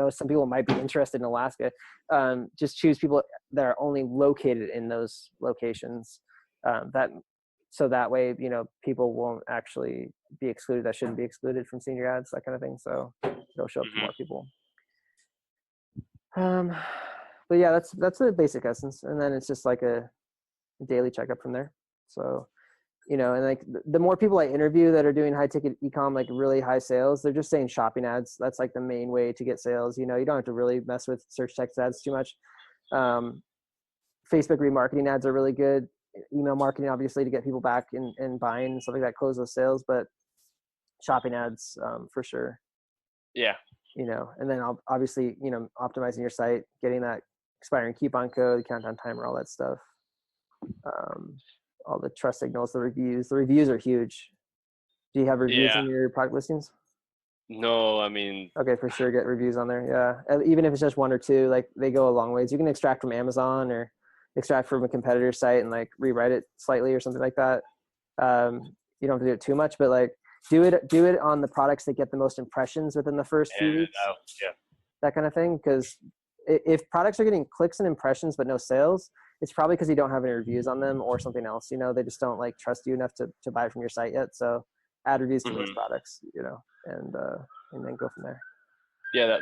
some people might be interested in Alaska. Just choose people that are only located in those locations. So that way, people won't actually be excluded that shouldn't be excluded from seeing your ads, that kind of thing. So it'll show up to more people. But yeah, that's the basic essence. And then it's just like a daily checkup from there. So, and like the more people I interview that are doing high ticket ecom, like really high sales, they're just saying shopping ads. That's like the main way to get sales. You don't have to really mess with search text ads too much. Facebook remarketing ads are really good. Email marketing, obviously, to get people back and buying and stuff like that, close those sales, but shopping ads for sure. Yeah. And then obviously, optimizing your site, getting that expiring coupon code, countdown timer, all that stuff. All the trust signals, the reviews. The reviews are huge. Do you have reviews in your product listings? No, I mean. Okay, for sure, get reviews on there. Yeah, even if it's just one or two, like they go a long ways. You can extract from Amazon or extract from a competitor site and like rewrite it slightly or something like that. You don't have to do it too much, but like do it on the products that get the most impressions within the first few weeks. That kind of thing. Because if products are getting clicks and impressions but no sales, it's probably because you don't have any reviews on them or something else. They just don't like trust you enough to buy from your site yet. So add reviews to those products, and then go from there. Yeah,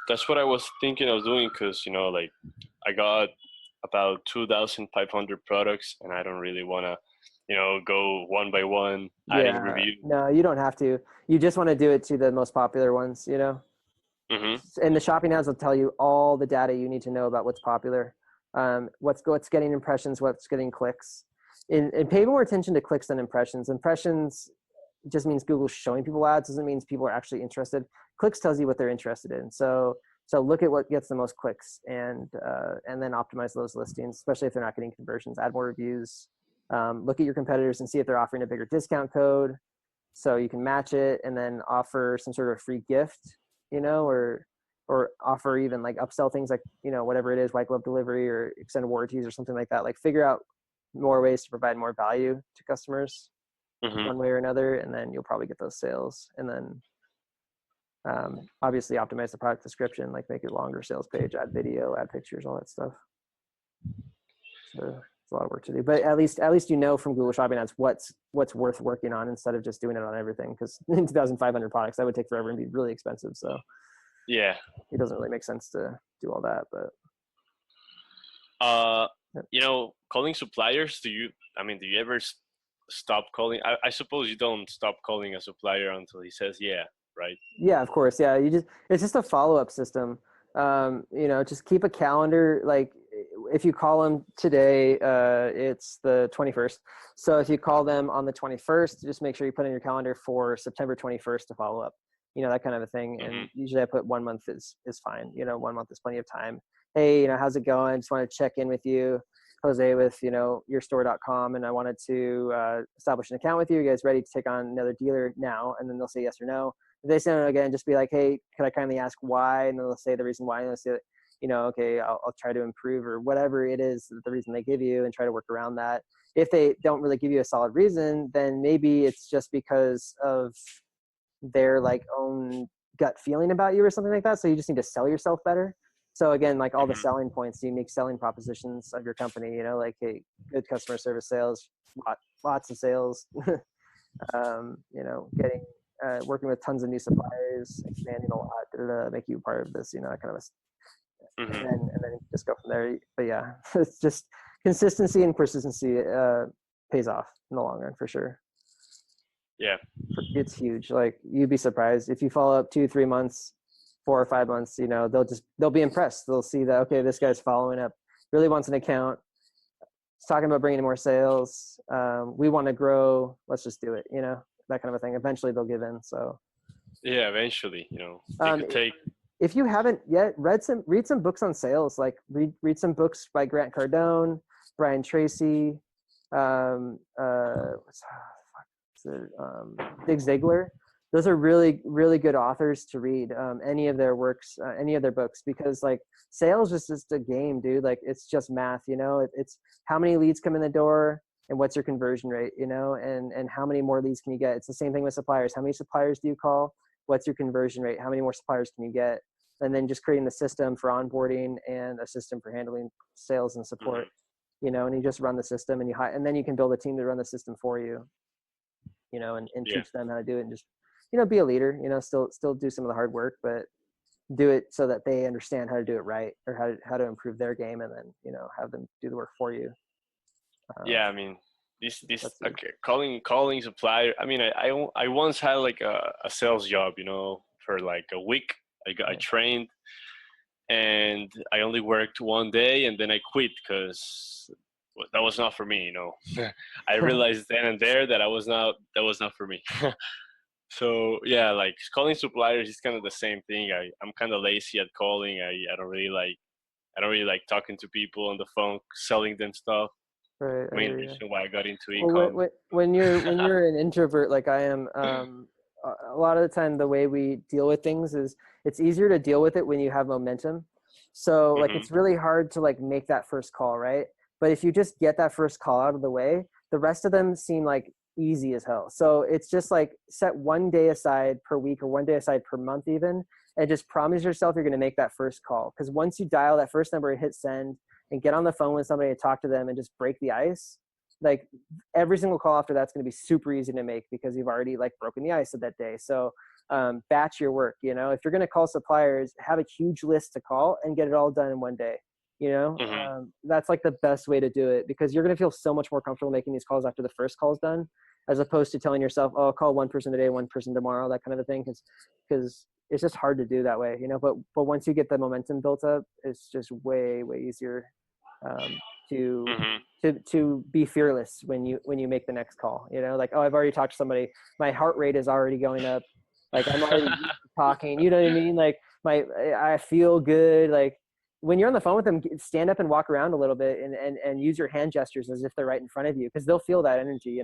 that's what I was thinking of doing, because like I got about 2,500 products, and I don't really want to go one by one adding reviews. No, you don't have to. You just want to do it to the most popular ones, And the shopping ads will tell you all the data you need to know about what's popular, what's getting impressions, what's getting clicks, and pay more attention to clicks than impressions. Impressions just means Google's showing people ads, doesn't mean people are actually interested. Clicks tells you what they're interested in. So look at what gets the most clicks, and then optimize those listings, especially if they're not getting conversions. Add more reviews. Look at your competitors and see if they're offering a bigger discount code, so you can match it, and then offer some sort of free gift, or or offer even like upsell things like, whatever it is, white glove delivery or extended warranties or something like that. Like figure out more ways to provide more value to customers Mm-hmm. one way or another, and then you'll probably get those sales. And then obviously optimize the product description, like make it longer sales page, add video, add pictures, all that stuff. So it's a lot of work to do, but at least from Google Shopping Ads what's worth working on instead of just doing it on everything. Because 2,500 products, that would take forever and be really expensive. So Yeah. it doesn't really make sense to do all that. But calling suppliers, do you ever stop calling? I suppose you don't stop calling a supplier until he says yeah, right? Yeah, of course. Yeah, it's just a follow-up system. Just keep a calendar. Like if you call them today, it's the 21st. So if you call them on the 21st, just make sure you put in your calendar for September 21st to follow up. That kind of a thing. Mm-hmm. And usually I put 1 month is fine. 1 month is plenty of time. Hey, how's it going? Just want to check in with you, Jose, with yourstore.com, and I wanted to establish an account with you. You guys ready to take on another dealer now? And then they'll say yes or no. If they say no again, just be like, hey, can I kindly ask why? And then they'll say the reason why, and they'll say, okay, I'll try to improve, or whatever it is, the reason they give you, and try to work around that. If they don't really give you a solid reason, then maybe it's just because of their like own gut feeling about you or something like that. So you just need to sell yourself better. So again, like all the selling points, the unique selling propositions of your company, like, hey, good customer service sales, lots of sales, getting, working with tons of new suppliers, expanding a lot to make you part of this, that kind of Mm-hmm. and then just go from there. But yeah, it's just consistency and persistency pays off in the long run for sure. Yeah, it's huge. Like you'd be surprised if you follow up 2-3 months, 4 or 5 months, they'll be impressed. They'll see that, okay, this guy's following up, really wants an account. He's talking about bringing in more sales. We want to grow. Let's just do it. That kind of a thing. Eventually they'll give in. So yeah, eventually, they could take. If you haven't yet read some books on sales, like read some books by Grant Cardone, Brian Tracy, Zig Ziglar. Those are really, really good authors to read. Any of their works, any of their books, because like sales is just a game, dude. Like it's just math, it's how many leads come in the door and what's your conversion rate, and how many more leads can you get? It's the same thing with suppliers. How many suppliers do you call? What's your conversion rate? How many more suppliers can you get? And then just creating the system for onboarding and a system for handling sales and support, and you just run the system and then you can build a team to run the system for you, and teach them how to do it and just, be a leader, still do some of the hard work, but do it so that they understand how to do it right, or how to improve their game, and then, have them do the work for you. Yeah, I mean, this okay, calling supplier. I mean, I once had like a sales job, for like a week. I trained, and I only worked one day, and then I quit because that was not for me. I realized then and there that that was not for me. So yeah, like calling suppliers is kind of the same thing. I'm kind of lazy at calling. I don't really like talking to people on the phone, selling them stuff. Right. Main reason why I got into Well, ecom. when you're an introvert like I am, a lot of the time the way we deal with things is it's easier to deal with it when you have momentum. So like it's really hard to like make that first call, right? But if you just get that first call out of the way, the rest of them seem like easy as hell. So it's just like set one day aside per week or one day aside per month even, and just promise yourself you're going to make that first call. Because once you dial that first number and hit send and get on the phone with somebody and talk to them and just break the ice, like every single call after that's going to be super easy to make because you've already like broken the ice of that day. So batch your work. If you're going to call suppliers, have a huge list to call and get it all done in one day. That's like the best way to do it, because you're going to feel so much more comfortable making these calls after the first call is done, as opposed to telling yourself, oh, I'll call one person today, one person tomorrow, that kind of a thing. Because it's just hard to do that way, but once you get the momentum built up, it's just way, way easier to be fearless when you make the next call, like, oh, I've already talked to somebody, my heart rate is already going up, like I'm already talking, you know what I mean? Like I feel good. Like when you're on the phone with them, stand up and walk around a little bit and use your hand gestures as if they're right in front of you, because they'll feel that energy,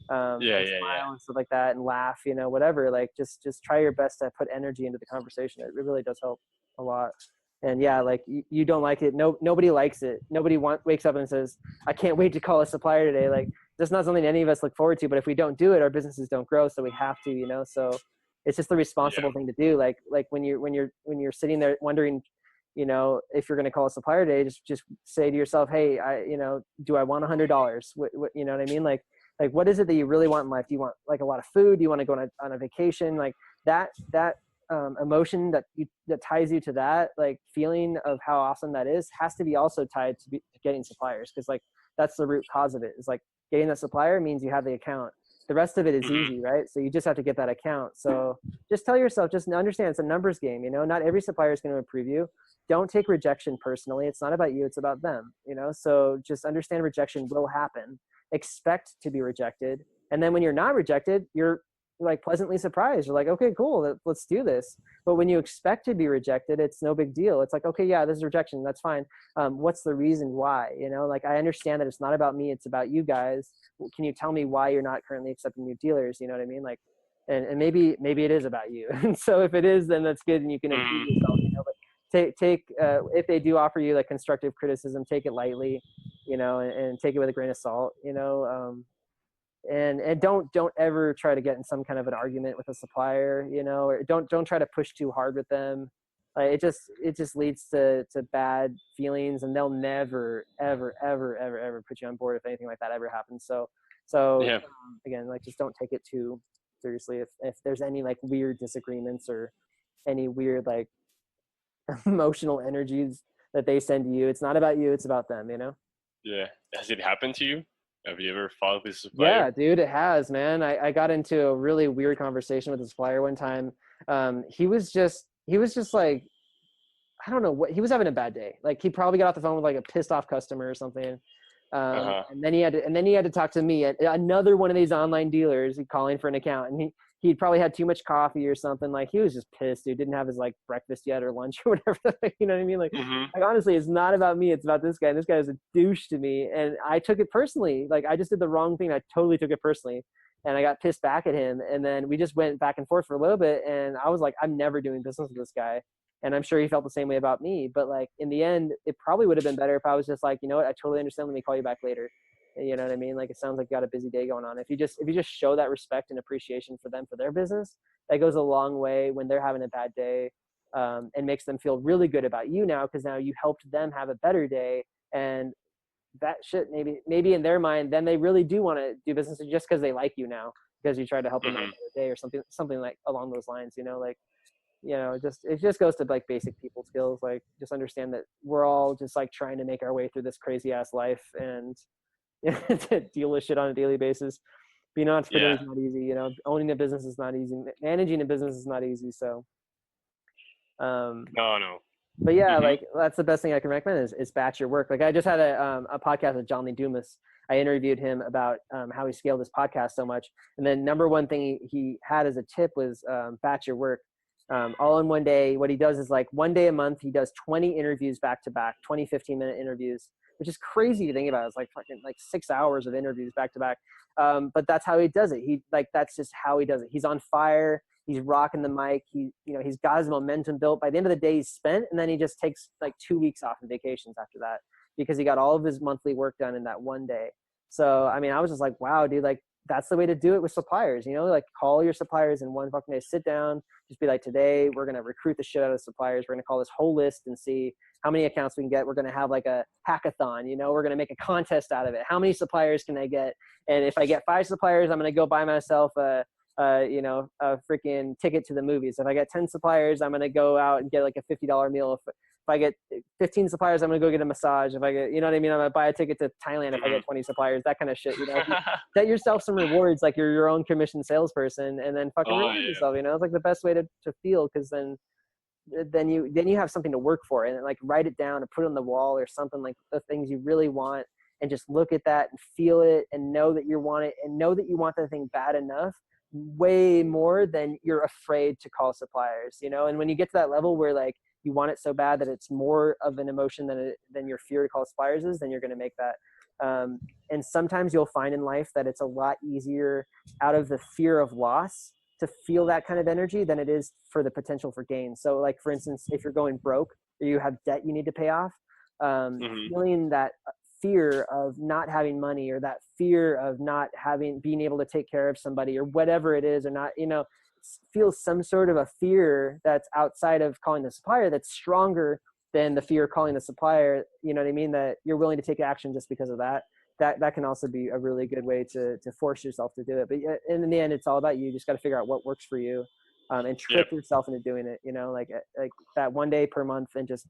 Yeah, and yeah, yeah. smile and stuff like that and laugh, whatever. Like just try your best to put energy into the conversation. It really does help a lot. And yeah, like you don't like it. No, nobody likes it. Nobody wakes up and says, I can't wait to call a supplier today. Like that's not something any of us look forward to, but if we don't do it, our businesses don't grow. So we have to, so it's just the responsible thing to do. Like when you're sitting there wondering, if you're going to call a supplier today, just say to yourself, hey, do I want $100? What, you know what I mean? Like what is it that you really want in life? Do you want like a lot of food? Do you want to go on a vacation? Like that emotion that ties you to that like feeling of how awesome that is has to be also tied to getting suppliers, because like that's the root cause of it. Is like getting that supplier means you have the account. The rest of it is Hmm. easy, right? So you just have to get that account. So just tell yourself, just understand it's a numbers game. Not every supplier is going to approve you. Don't take rejection personally. It's not about you, it's about them. So just understand rejection will happen. Expect to be rejected, and then when you're not rejected, you're like pleasantly surprised. You're like, okay, cool, let's do this. But when you expect to be rejected, it's no big deal. It's like, okay, yeah, this is rejection, that's fine. What's the reason why? Like I understand that it's not about me, it's about you guys. Can you tell me why you're not currently accepting new dealers? You know what I mean? Like, and maybe it is about you. And so if it is, then that's good, and you can improve yourself. Hmm. But take if they do offer you like constructive criticism, take it lightly, and take it with a grain of salt. And don't ever try to get in some kind of an argument with a supplier, or don't try to push too hard with them. It just leads to bad feelings, and they'll never ever ever ever ever put you on board if anything like that ever happens. So Yeah. again, like just don't take it too seriously if there's any like weird disagreements or any weird like emotional energies that they send to you. It's not about you, it's about them. Yeah. Has it happened to you? Have you ever fought with a Yeah, supplier? dude, it has, man. I got into a really weird conversation with a supplier one time. He was just like, I don't know what, he was having a bad day. Like he probably got off the phone with like a pissed off customer or something. Uh huh. And then he had to talk to me, another one of these online dealers calling for an account. And he'd probably had too much coffee or something. Like he was just pissed, dude. Didn't have his like breakfast yet or lunch or whatever. You know what I mean? Hmm. Like honestly, it's not about me. It's about this guy. And this guy is a douche to me. And I took it personally. Like I just did the wrong thing. I totally took it personally. And I got pissed back at him. And then we just went back and forth for a little bit. And I was like, I'm never doing business with this guy. And I'm sure he felt the same way about me. But like in the end, it probably would have been better if I was just like, you know what, I totally understand. Let me call you back later. You know what I mean? Like it sounds like you got a busy day going on. If you just show that respect and appreciation for them for their business, that goes a long way when they're having a bad day, and makes them feel really good about you now, because now you helped them have a better day. And that shit, maybe in their mind, then they really do want to do business just because they like you now, because you tried to help them have a Hmm. better day or something like along those lines. Like it just goes to like basic people skills. Like just understand that we're all just like trying to make our way through this crazy ass life, and to deal with shit on a daily basis. Being an entrepreneur Yeah. is not easy. Owning a business is not easy. Managing a business is not easy. So, um, No, no. but yeah, Hmm. like that's the best thing I can recommend is batch your work. Like I just had a podcast with John Lee Dumas. I interviewed him about how he scaled his podcast so much. And then number one thing he had as a tip was batch your work. All in one day. What he does is like one day a month, he does 20 interviews back to back, 20, 15-minute interviews, which is crazy to think about. It's like fucking like 6 hours of interviews back to back. But that's how he does it. That's just how he does it. He's on fire. He's rocking the mic. He's got his momentum built. By the end of the day, he's spent, and then he just takes like 2 weeks off and vacations after that, because he got all of his monthly work done in that one day. So, I mean, I was just like, wow, dude, like that's the way to do it with suppliers, like call your suppliers in one fucking day, sit down, just be like, today we're going to recruit the shit out of suppliers. We're going to call this whole list and see how many accounts we can get. We're going to have like a hackathon, we're going to make a contest out of it. How many suppliers can I get? And if I get 5 suppliers, I'm going to go buy myself a freaking ticket to the movies. If I get 10 suppliers, I'm going to go out and get like a $50 meal. If I get 15 suppliers, I'm going to go get a massage. If I get, you know what I mean? I'm going to buy a ticket to Thailand if I Hmm. get 20 suppliers, that kind of shit. If you set yourself some rewards, like you're your own commission salesperson, and then fucking Oh reward yeah. yourself. It's like the best way to feel, because then you have something to work for, and like write it down or put it on the wall or something, like the things you really want, and just look at that and feel it and know that you want it, and know that you want the thing bad enough, way more than you're afraid to call suppliers. And when you get to that level where like you want it so bad that it's more of an emotion than your fear to call suppliers is, then you're going to make And sometimes you'll find in life that it's a lot easier out of the fear of loss to feel that kind of energy than it is for the potential for gain. So like, for instance, if you're going broke or you have debt you need to pay off, feeling that fear of not having money, or that fear of not being able to take care of somebody, or whatever it is, or not, feel some sort of a fear that's outside of calling the supplier, that's stronger than the fear of calling the supplier, you know what I mean, that you're willing to take action just because of that can also be a really good way to force yourself to do it. But in the end, it's all about you. You just got to figure out what works for you, and trick yourself into doing it, like that one day per month, and just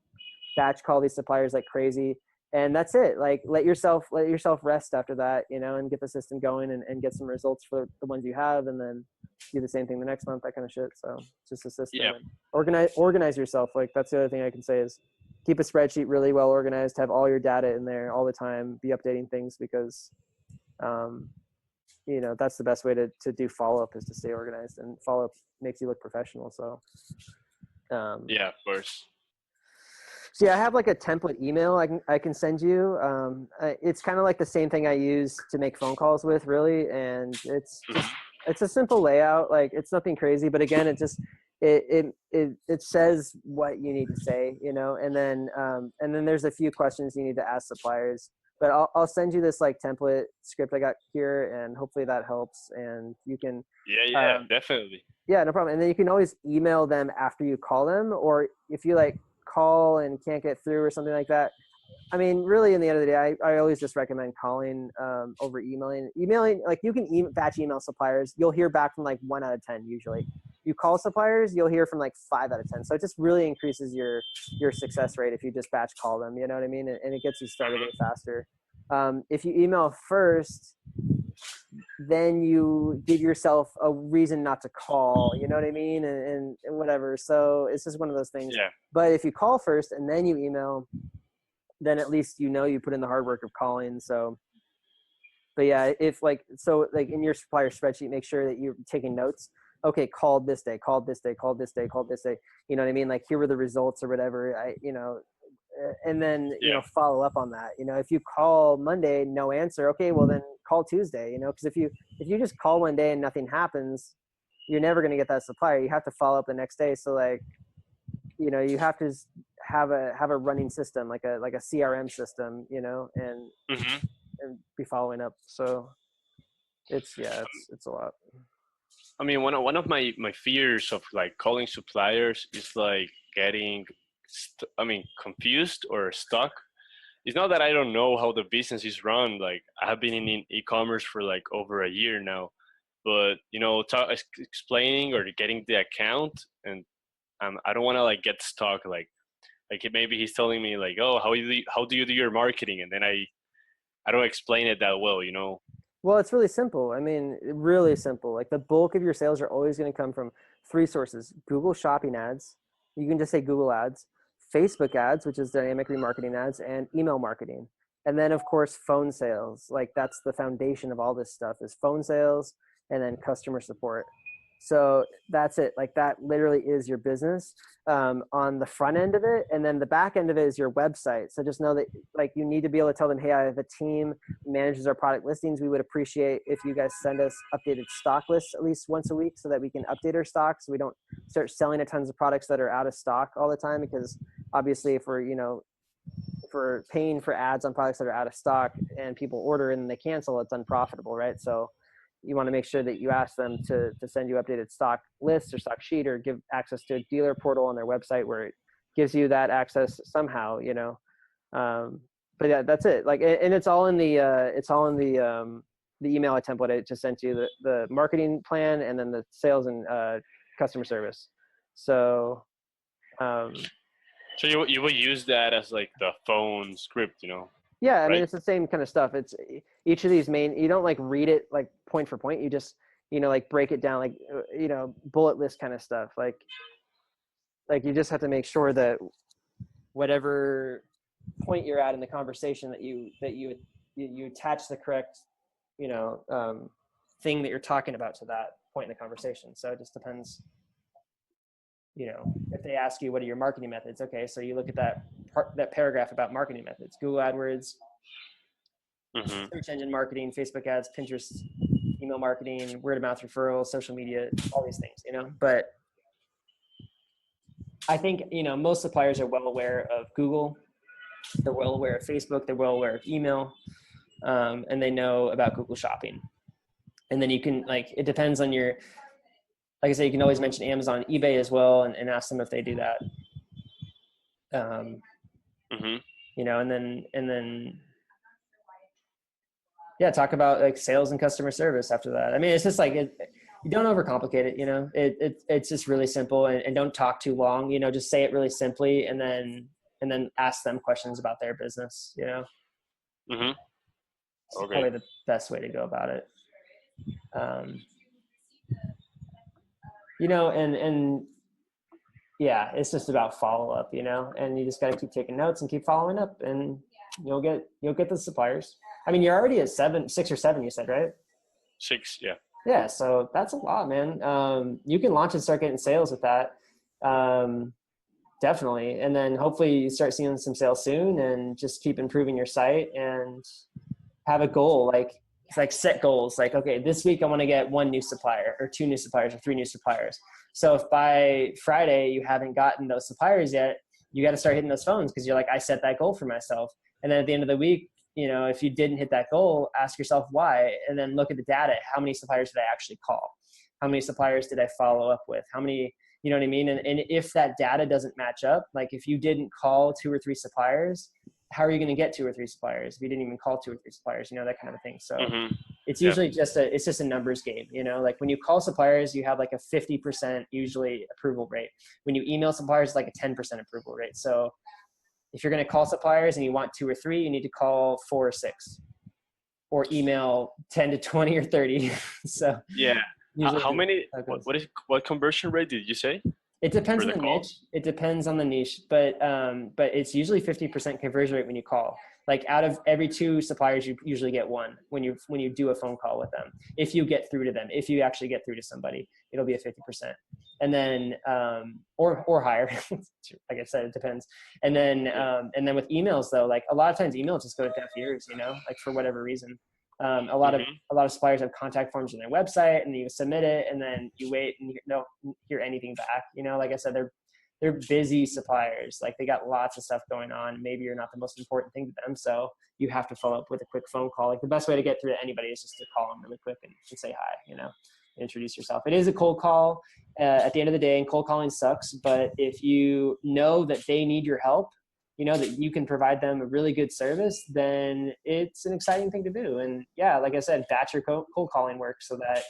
batch call these suppliers like crazy. And that's it. Like, let yourself rest after that, and get the system going, and get some results for the ones you have, and then do the same thing the next month, that kind of shit. So it's just a system. Organize yourself. Like, that's the other thing I can say is keep a spreadsheet really well organized, have all your data in there all the time, be updating things, because that's the best way to do follow-up, is to stay organized, and follow-up makes you look professional. So Of course. So yeah, I have like a template email I can send you. It's kind of like the same thing I use to make phone calls with, really, and it's a simple layout. Like, it's nothing crazy, but again, it says what you need to say, and then there's a few questions you need to ask suppliers. But I'll send you this like template script I got here, and hopefully that helps. And you can definitely. Yeah, no problem. And then you can always email them after you call them, or if you like call and can't get through or something like that. I mean, really, in the end of the day, I always just recommend calling over emailing. Like, you can batch email suppliers. You'll hear back from like 1 out of 10 usually. You call suppliers, you'll hear from like 5 out of 10. So it just really increases your success rate if you just batch call them. You know what I mean? And it gets you started way faster. If you email first, then you give yourself a reason not to call, you know what I mean? And whatever. So it's just one of those things. Yeah. But if you call first and then you email, then at least you put in the hard work of calling. So, but yeah, if like in your supplier spreadsheet, make sure that you're taking notes. Okay, called this day, called this day, called this day, called this day. You know what I mean? Like, here were the results or whatever. And then follow up on that. If you call Monday, no answer, okay, well then call Tuesday. Because if you just call one day and nothing happens, you're never going to get that supplier. You have to follow up the next day. So like, you have to have a running system, like a CRM system, and be following up. So it's a lot. I mean, one of my fears of like calling suppliers is like getting confused or stuck. It's not that I don't know how the business is run. Like, I have been in e-commerce for like over a year now, but explaining or getting the account, and I don't want to like get stuck. Like maybe he's telling me like, oh, how do you do your marketing, and then I don't explain it that well. Well, it's really simple. I mean, really simple. Like, the bulk of your sales are always going to come from 3 sources: Google Shopping ads. You can just say Google ads, Facebook ads, which is dynamic remarketing ads, and email marketing. And then, of course, phone sales. Like, that's the foundation of all this stuff, is phone sales, and then customer support. So that's it. Like, that literally is your business on the front end of it. And then the back end of it is your website. So just know that, like, you need to be able to tell them, hey, I have a team who manages our product listings. We would appreciate if you guys send us updated stock lists at least once a week, so that we can update our stock, so we don't start selling a tons of products that are out of stock all the time. Because obviously, if we're paying for ads on products that are out of stock and people order and they cancel, it's unprofitable, right? So you want to make sure that you ask them to send you updated stock lists or stock sheet, or give access to a dealer portal on their website where it gives you that access somehow, but yeah, that's it. Like, and it's all in the email template I just sent you, the marketing plan, and then the sales and customer service. So so you will use that as like the phone script, Yeah, I mean, right? it's the same kind of stuff. It's each of these you don't like read it like point for point. You just, like break it down, like, bullet list kind of stuff. Like you just have to make sure that whatever point you're at in the conversation, that you attach the correct, thing that you're talking about to that point in the conversation. So it just depends. If they ask you, what are your marketing methods? Okay, so you look at that paragraph about marketing methods: Google AdWords, Mm-hmm. search engine marketing, Facebook ads, Pinterest, email marketing, word of mouth referrals, social media, all these things, you know. But I think, you know, most suppliers are well aware of Google. They're well aware of Facebook. They're well aware of email, and they know about Google Shopping. And then you can, like, it depends on your, like I said, you can always mention Amazon, eBay as well, and ask them if they do that. Mm-hmm. You know, and then yeah, talk about like sales and customer service after that. I mean, it's just like, you don't overcomplicate it, you know, it's just really simple, and don't talk too long, you know, just say it really simply, and then ask them questions about their business, you know. Mm-hmm. It's Okay. probably the best way to go about it. You know, and yeah, it's just about follow up, you know, and you just got to keep taking notes and keep following up, and you'll get the suppliers. I mean, you're already at 6 or 7, you said, right? 6, yeah. Yeah. So that's a lot, man. You can launch and start getting sales with that. Definitely. And then hopefully you start seeing some sales soon, and just keep improving your site, and have a goal. Like set goals. Like, okay, this week I want to get 1 new supplier, or 2 new suppliers, or 3 new suppliers. So if by Friday you haven't gotten those suppliers yet, you got to start hitting those phones, because you're like, I set that goal for myself. And then at the end of the week, you know, if you didn't hit that goal, ask yourself why, and then look at the data. How many suppliers did I actually call? How many suppliers did I follow up with? How many, you know what I mean? And if that data doesn't match up, like if you didn't call 2 or 3 suppliers, how are you going to get 2 or 3 suppliers if you didn't even call 2 or 3 suppliers, you know, that kind of thing. So Mm-hmm. it's Yeah. usually just a numbers game, you know, like when you call suppliers, you have like a 50% usually approval rate. When you email suppliers, it's like a 10% approval rate. So if you're going to call suppliers and you want 2 or 3, you need to call 4 or 6, or email 10 to 20 or 30. So Yeah. usually How many? that goes. What conversion rate did you say It depends for on the the call? niche. It depends on the niche, but it's usually 50% conversion rate when you call. Like out of every 2 suppliers, you usually get 1 when you do a phone call with them. If you get through to them, if you actually get through to somebody, it'll be a 50%, and then or higher. Like I said, it depends. And then with emails though, like a lot of times emails just go to deaf ears, you know, like for whatever reason. A lot of suppliers have contact forms on their website, and you submit it, and then you wait and you don't hear anything back. You know, like I said, they're busy suppliers. Like they got lots of stuff going on. Maybe you're not the most important thing to them, so you have to follow up with a quick phone call. Like the best way to get through to anybody is just to call them really quick and say hi. You know, introduce yourself. It is a cold call at the end of the day, and cold calling sucks. But if you know that they need your help, you know that you can provide them a really good service, then it's an exciting thing to do. And yeah, like I said, batch your cold calling work, so that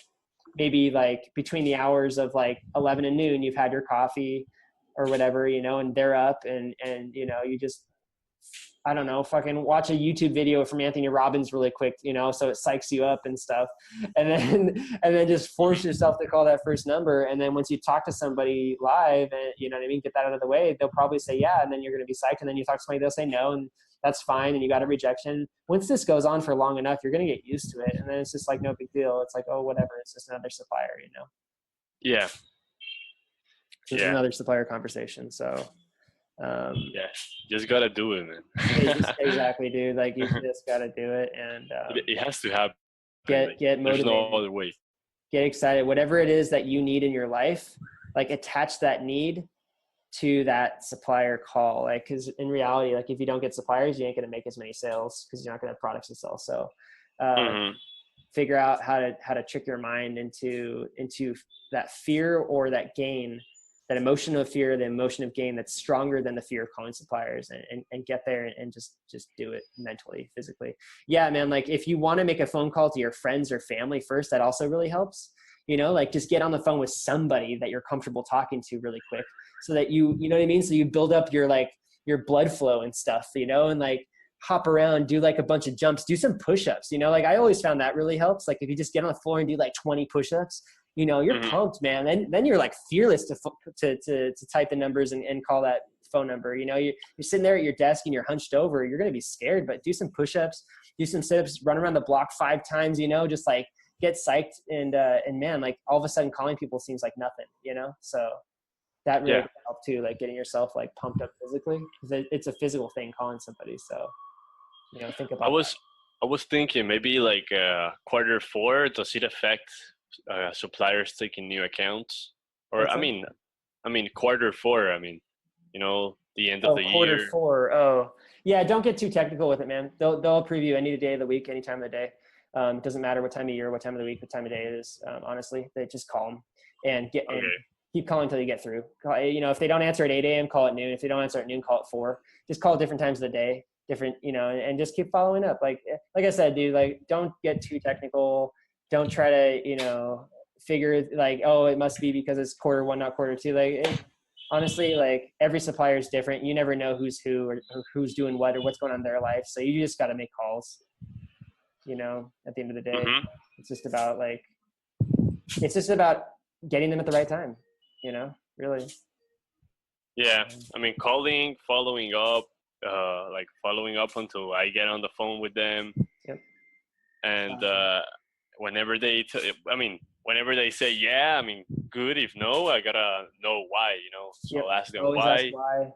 maybe like between the hours of like 11 and noon, you've had your coffee or whatever, you know, and they're up, and you know, you just, I don't know, fucking watch a YouTube video from Anthony Robbins really quick, you know, so it psychs you up and stuff. And then just force yourself to call that first number. And then once you talk to somebody live, and you know what I mean, get that out of the way, they'll probably say yeah, and then you're going to be psyched. And then you talk to somebody, they'll say no, and that's fine. And you got a rejection. Once this goes on for long enough, you're going to get used to it. And then it's just like no big deal. It's like, oh, whatever. It's just another supplier, you know? Yeah. It's Yeah. another supplier conversation. So, Yeah. Just gotta do it, man. exactly, dude. Like you just got to do it, and It has to happen. get There's motivated, no other way. get excited. Whatever it is that you need in your life, like attach that need to that supplier call. Like, because in reality, like if you don't get suppliers, you ain't gonna make as many sales because you're not gonna have products to sell. So, figure out how to trick your mind into that fear or that gain, that emotion of fear, the emotion of gain that's stronger than the fear of calling suppliers, and get there and just do it mentally, physically. Yeah, man. Like if you want to make a phone call to your friends or family first, that also really helps. You know, like just get on the phone with somebody that you're comfortable talking to really quick, so that you know what I mean? So you build up your blood flow and stuff, you know, and like hop around, do like a bunch of jumps, do some push-ups, you know, like I always found that really helps. Like if you just get on the floor and do like 20 push-ups, you know, you're pumped, man. Then you're like fearless to type the numbers and call that phone number. You know, you're sitting there at your desk and you're hunched over, you're going to be scared, but do some push-ups, do some sit-ups, run around the block 5 times, you know, just like get psyched. And man, like all of a sudden calling people seems like nothing, you know? So that really can help too, like getting yourself like pumped up physically, because it's a physical thing calling somebody. So, you know, think about that. I was thinking maybe like quarter four. Does it affect suppliers taking new accounts? Or What's that? I mean quarter four. I mean, the end of Oh, the quarter year. four. Oh, yeah. Don't get too technical with it, man. They'll approve you any day of the week, any time of the day. It doesn't matter what time of year, what time of the week, what time of day it is. Honestly, they just call them and Okay. keep calling until you get through. If they don't answer at 8 a.m., call at noon. If they don't answer at noon, call at 4. Just call at different times of the day, different, and just keep following up. Like I said, dude, like don't get too technical. Don't try to, figure like, oh, it must be because it's quarter one, not quarter two. Honestly, like every supplier is different. You never know who's who or who's doing what or what's going on in their life. So you just got to make calls, at the end of the day. Mm-hmm. It's just about getting them at the right time, really. Yeah. I mean, calling, following up until I get on the phone with them, Yep. and whenever whenever they say yeah, I mean, good. If no, I gotta know why. So Yep. I'll ask them Always ask why. why.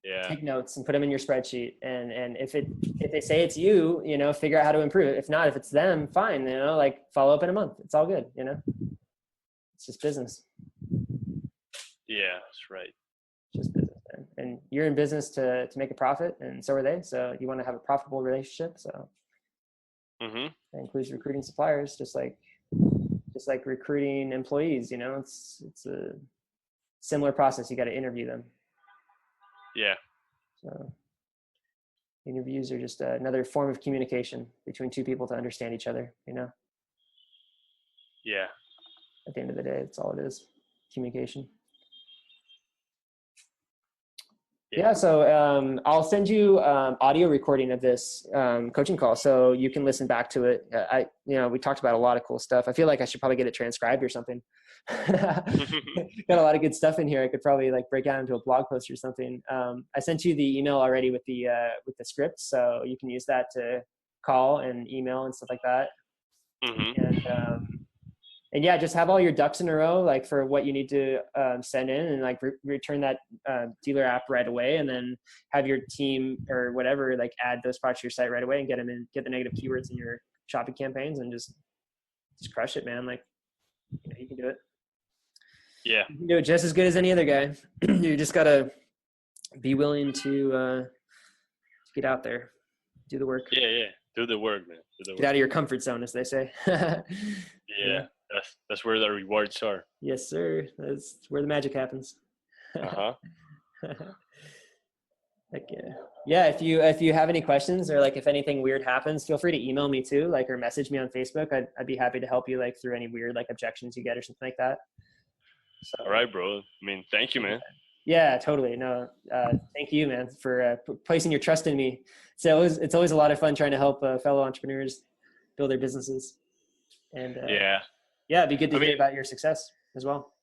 Yeah. Take notes and put them in your spreadsheet. And if they say it's you, figure out how to improve it. If not, if it's them, fine. Like follow up in a month. It's all good. It's just business. Yeah, that's right. It's just business, man. And you're in business to make a profit, and so are they. So you want to have a profitable relationship. So Mm-hmm. that includes recruiting suppliers, just like recruiting employees. It's a similar process. You got to interview them. Yeah. So interviews are just another form of communication between two people to understand each other. Yeah. At the end of the day, it's all it is, communication. Yeah, so I'll send you audio recording of this coaching call so you can listen back to it. We talked about a lot of cool stuff. I feel like I should probably get it transcribed or something. Got a lot of good stuff in here. I could probably break out into a blog post or something. I sent you the email already with the script, so you can use that to call and email and stuff like that. Mm-hmm. And yeah, just have all your ducks in a row, like for what you need to send in, and return that dealer app right away, and then have your team or whatever add those products to your site right away and get them in, get the negative keywords in your shopping campaigns, and just crush it, man. You can do it. Yeah. You can do it just as good as any other guy. You just gotta be willing to get out there, do the work. Yeah. Do the work, man. Get out of your comfort zone, as they say. Yeah. That's where the rewards are. Yes, sir. That's where the magic happens. Uh-huh. Yeah. If you have any questions or if anything weird happens, feel free to email me too, or message me on Facebook. I'd be happy to help you through any weird objections you get or something like that. So, all right, bro. I mean, thank you, man. Yeah, totally. No, thank you, man, for placing your trust in me. So it's always a lot of fun trying to help fellow entrepreneurs build their businesses. And it'd be good to hear about your success as well.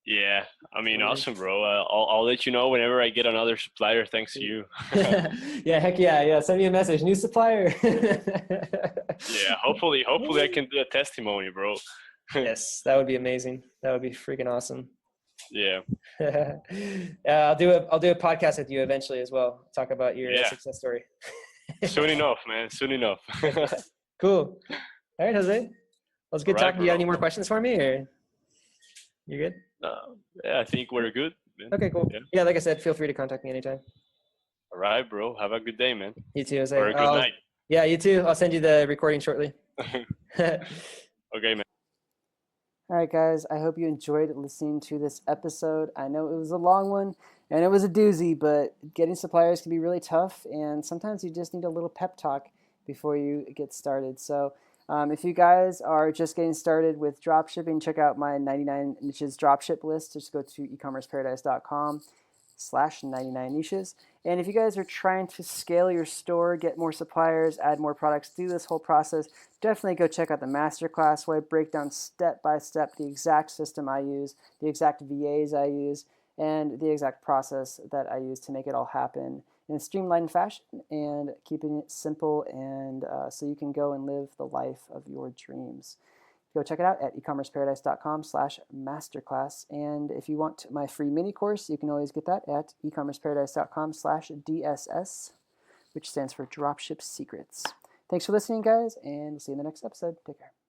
Yeah, I mean, awesome, bro. I'll let you know whenever I get another supplier. Thanks to you. Yeah, heck yeah. Send me a message. New supplier. Yeah, hopefully I can do a testimony, bro. Yes, that would be amazing. That would be freaking awesome. Yeah. I'll do a podcast with you eventually as well. Talk about your success story. Soon enough, man. Soon enough. Cool. All right, Jose. Well, it's good talking. Do you have any more questions for me, or you're good? Yeah, I think we're good, man. Okay, cool. Yeah, like I said, feel free to contact me anytime. All right, bro. Have a good day, man. You too, Jose. Or a good night. Yeah, you too. I'll send you the recording shortly. Okay, man. All right, guys, I hope you enjoyed listening to this episode. I know it was a long one and it was a doozy, but getting suppliers can be really tough, and sometimes you just need a little pep talk before you get started. So if you guys are just getting started with dropshipping, check out my 99 niches dropship list. Just go to ecommerceparadise.com/99 niches. And if you guys are trying to scale your store, get more suppliers, add more products, do this whole process, definitely go check out the masterclass where I break down step by step the exact system I use, the exact VAs I use, and the exact process that I use to make it all happen in a streamlined fashion and keeping it simple, and so you can go and live the life of your dreams. Go check it out at ecommerceparadise.com/masterclass. And if you want my free mini course, you can always get that at ecommerceparadise.com/DSS, which stands for Dropship Secrets. Thanks for listening, guys, and we'll see you in the next episode. Take care.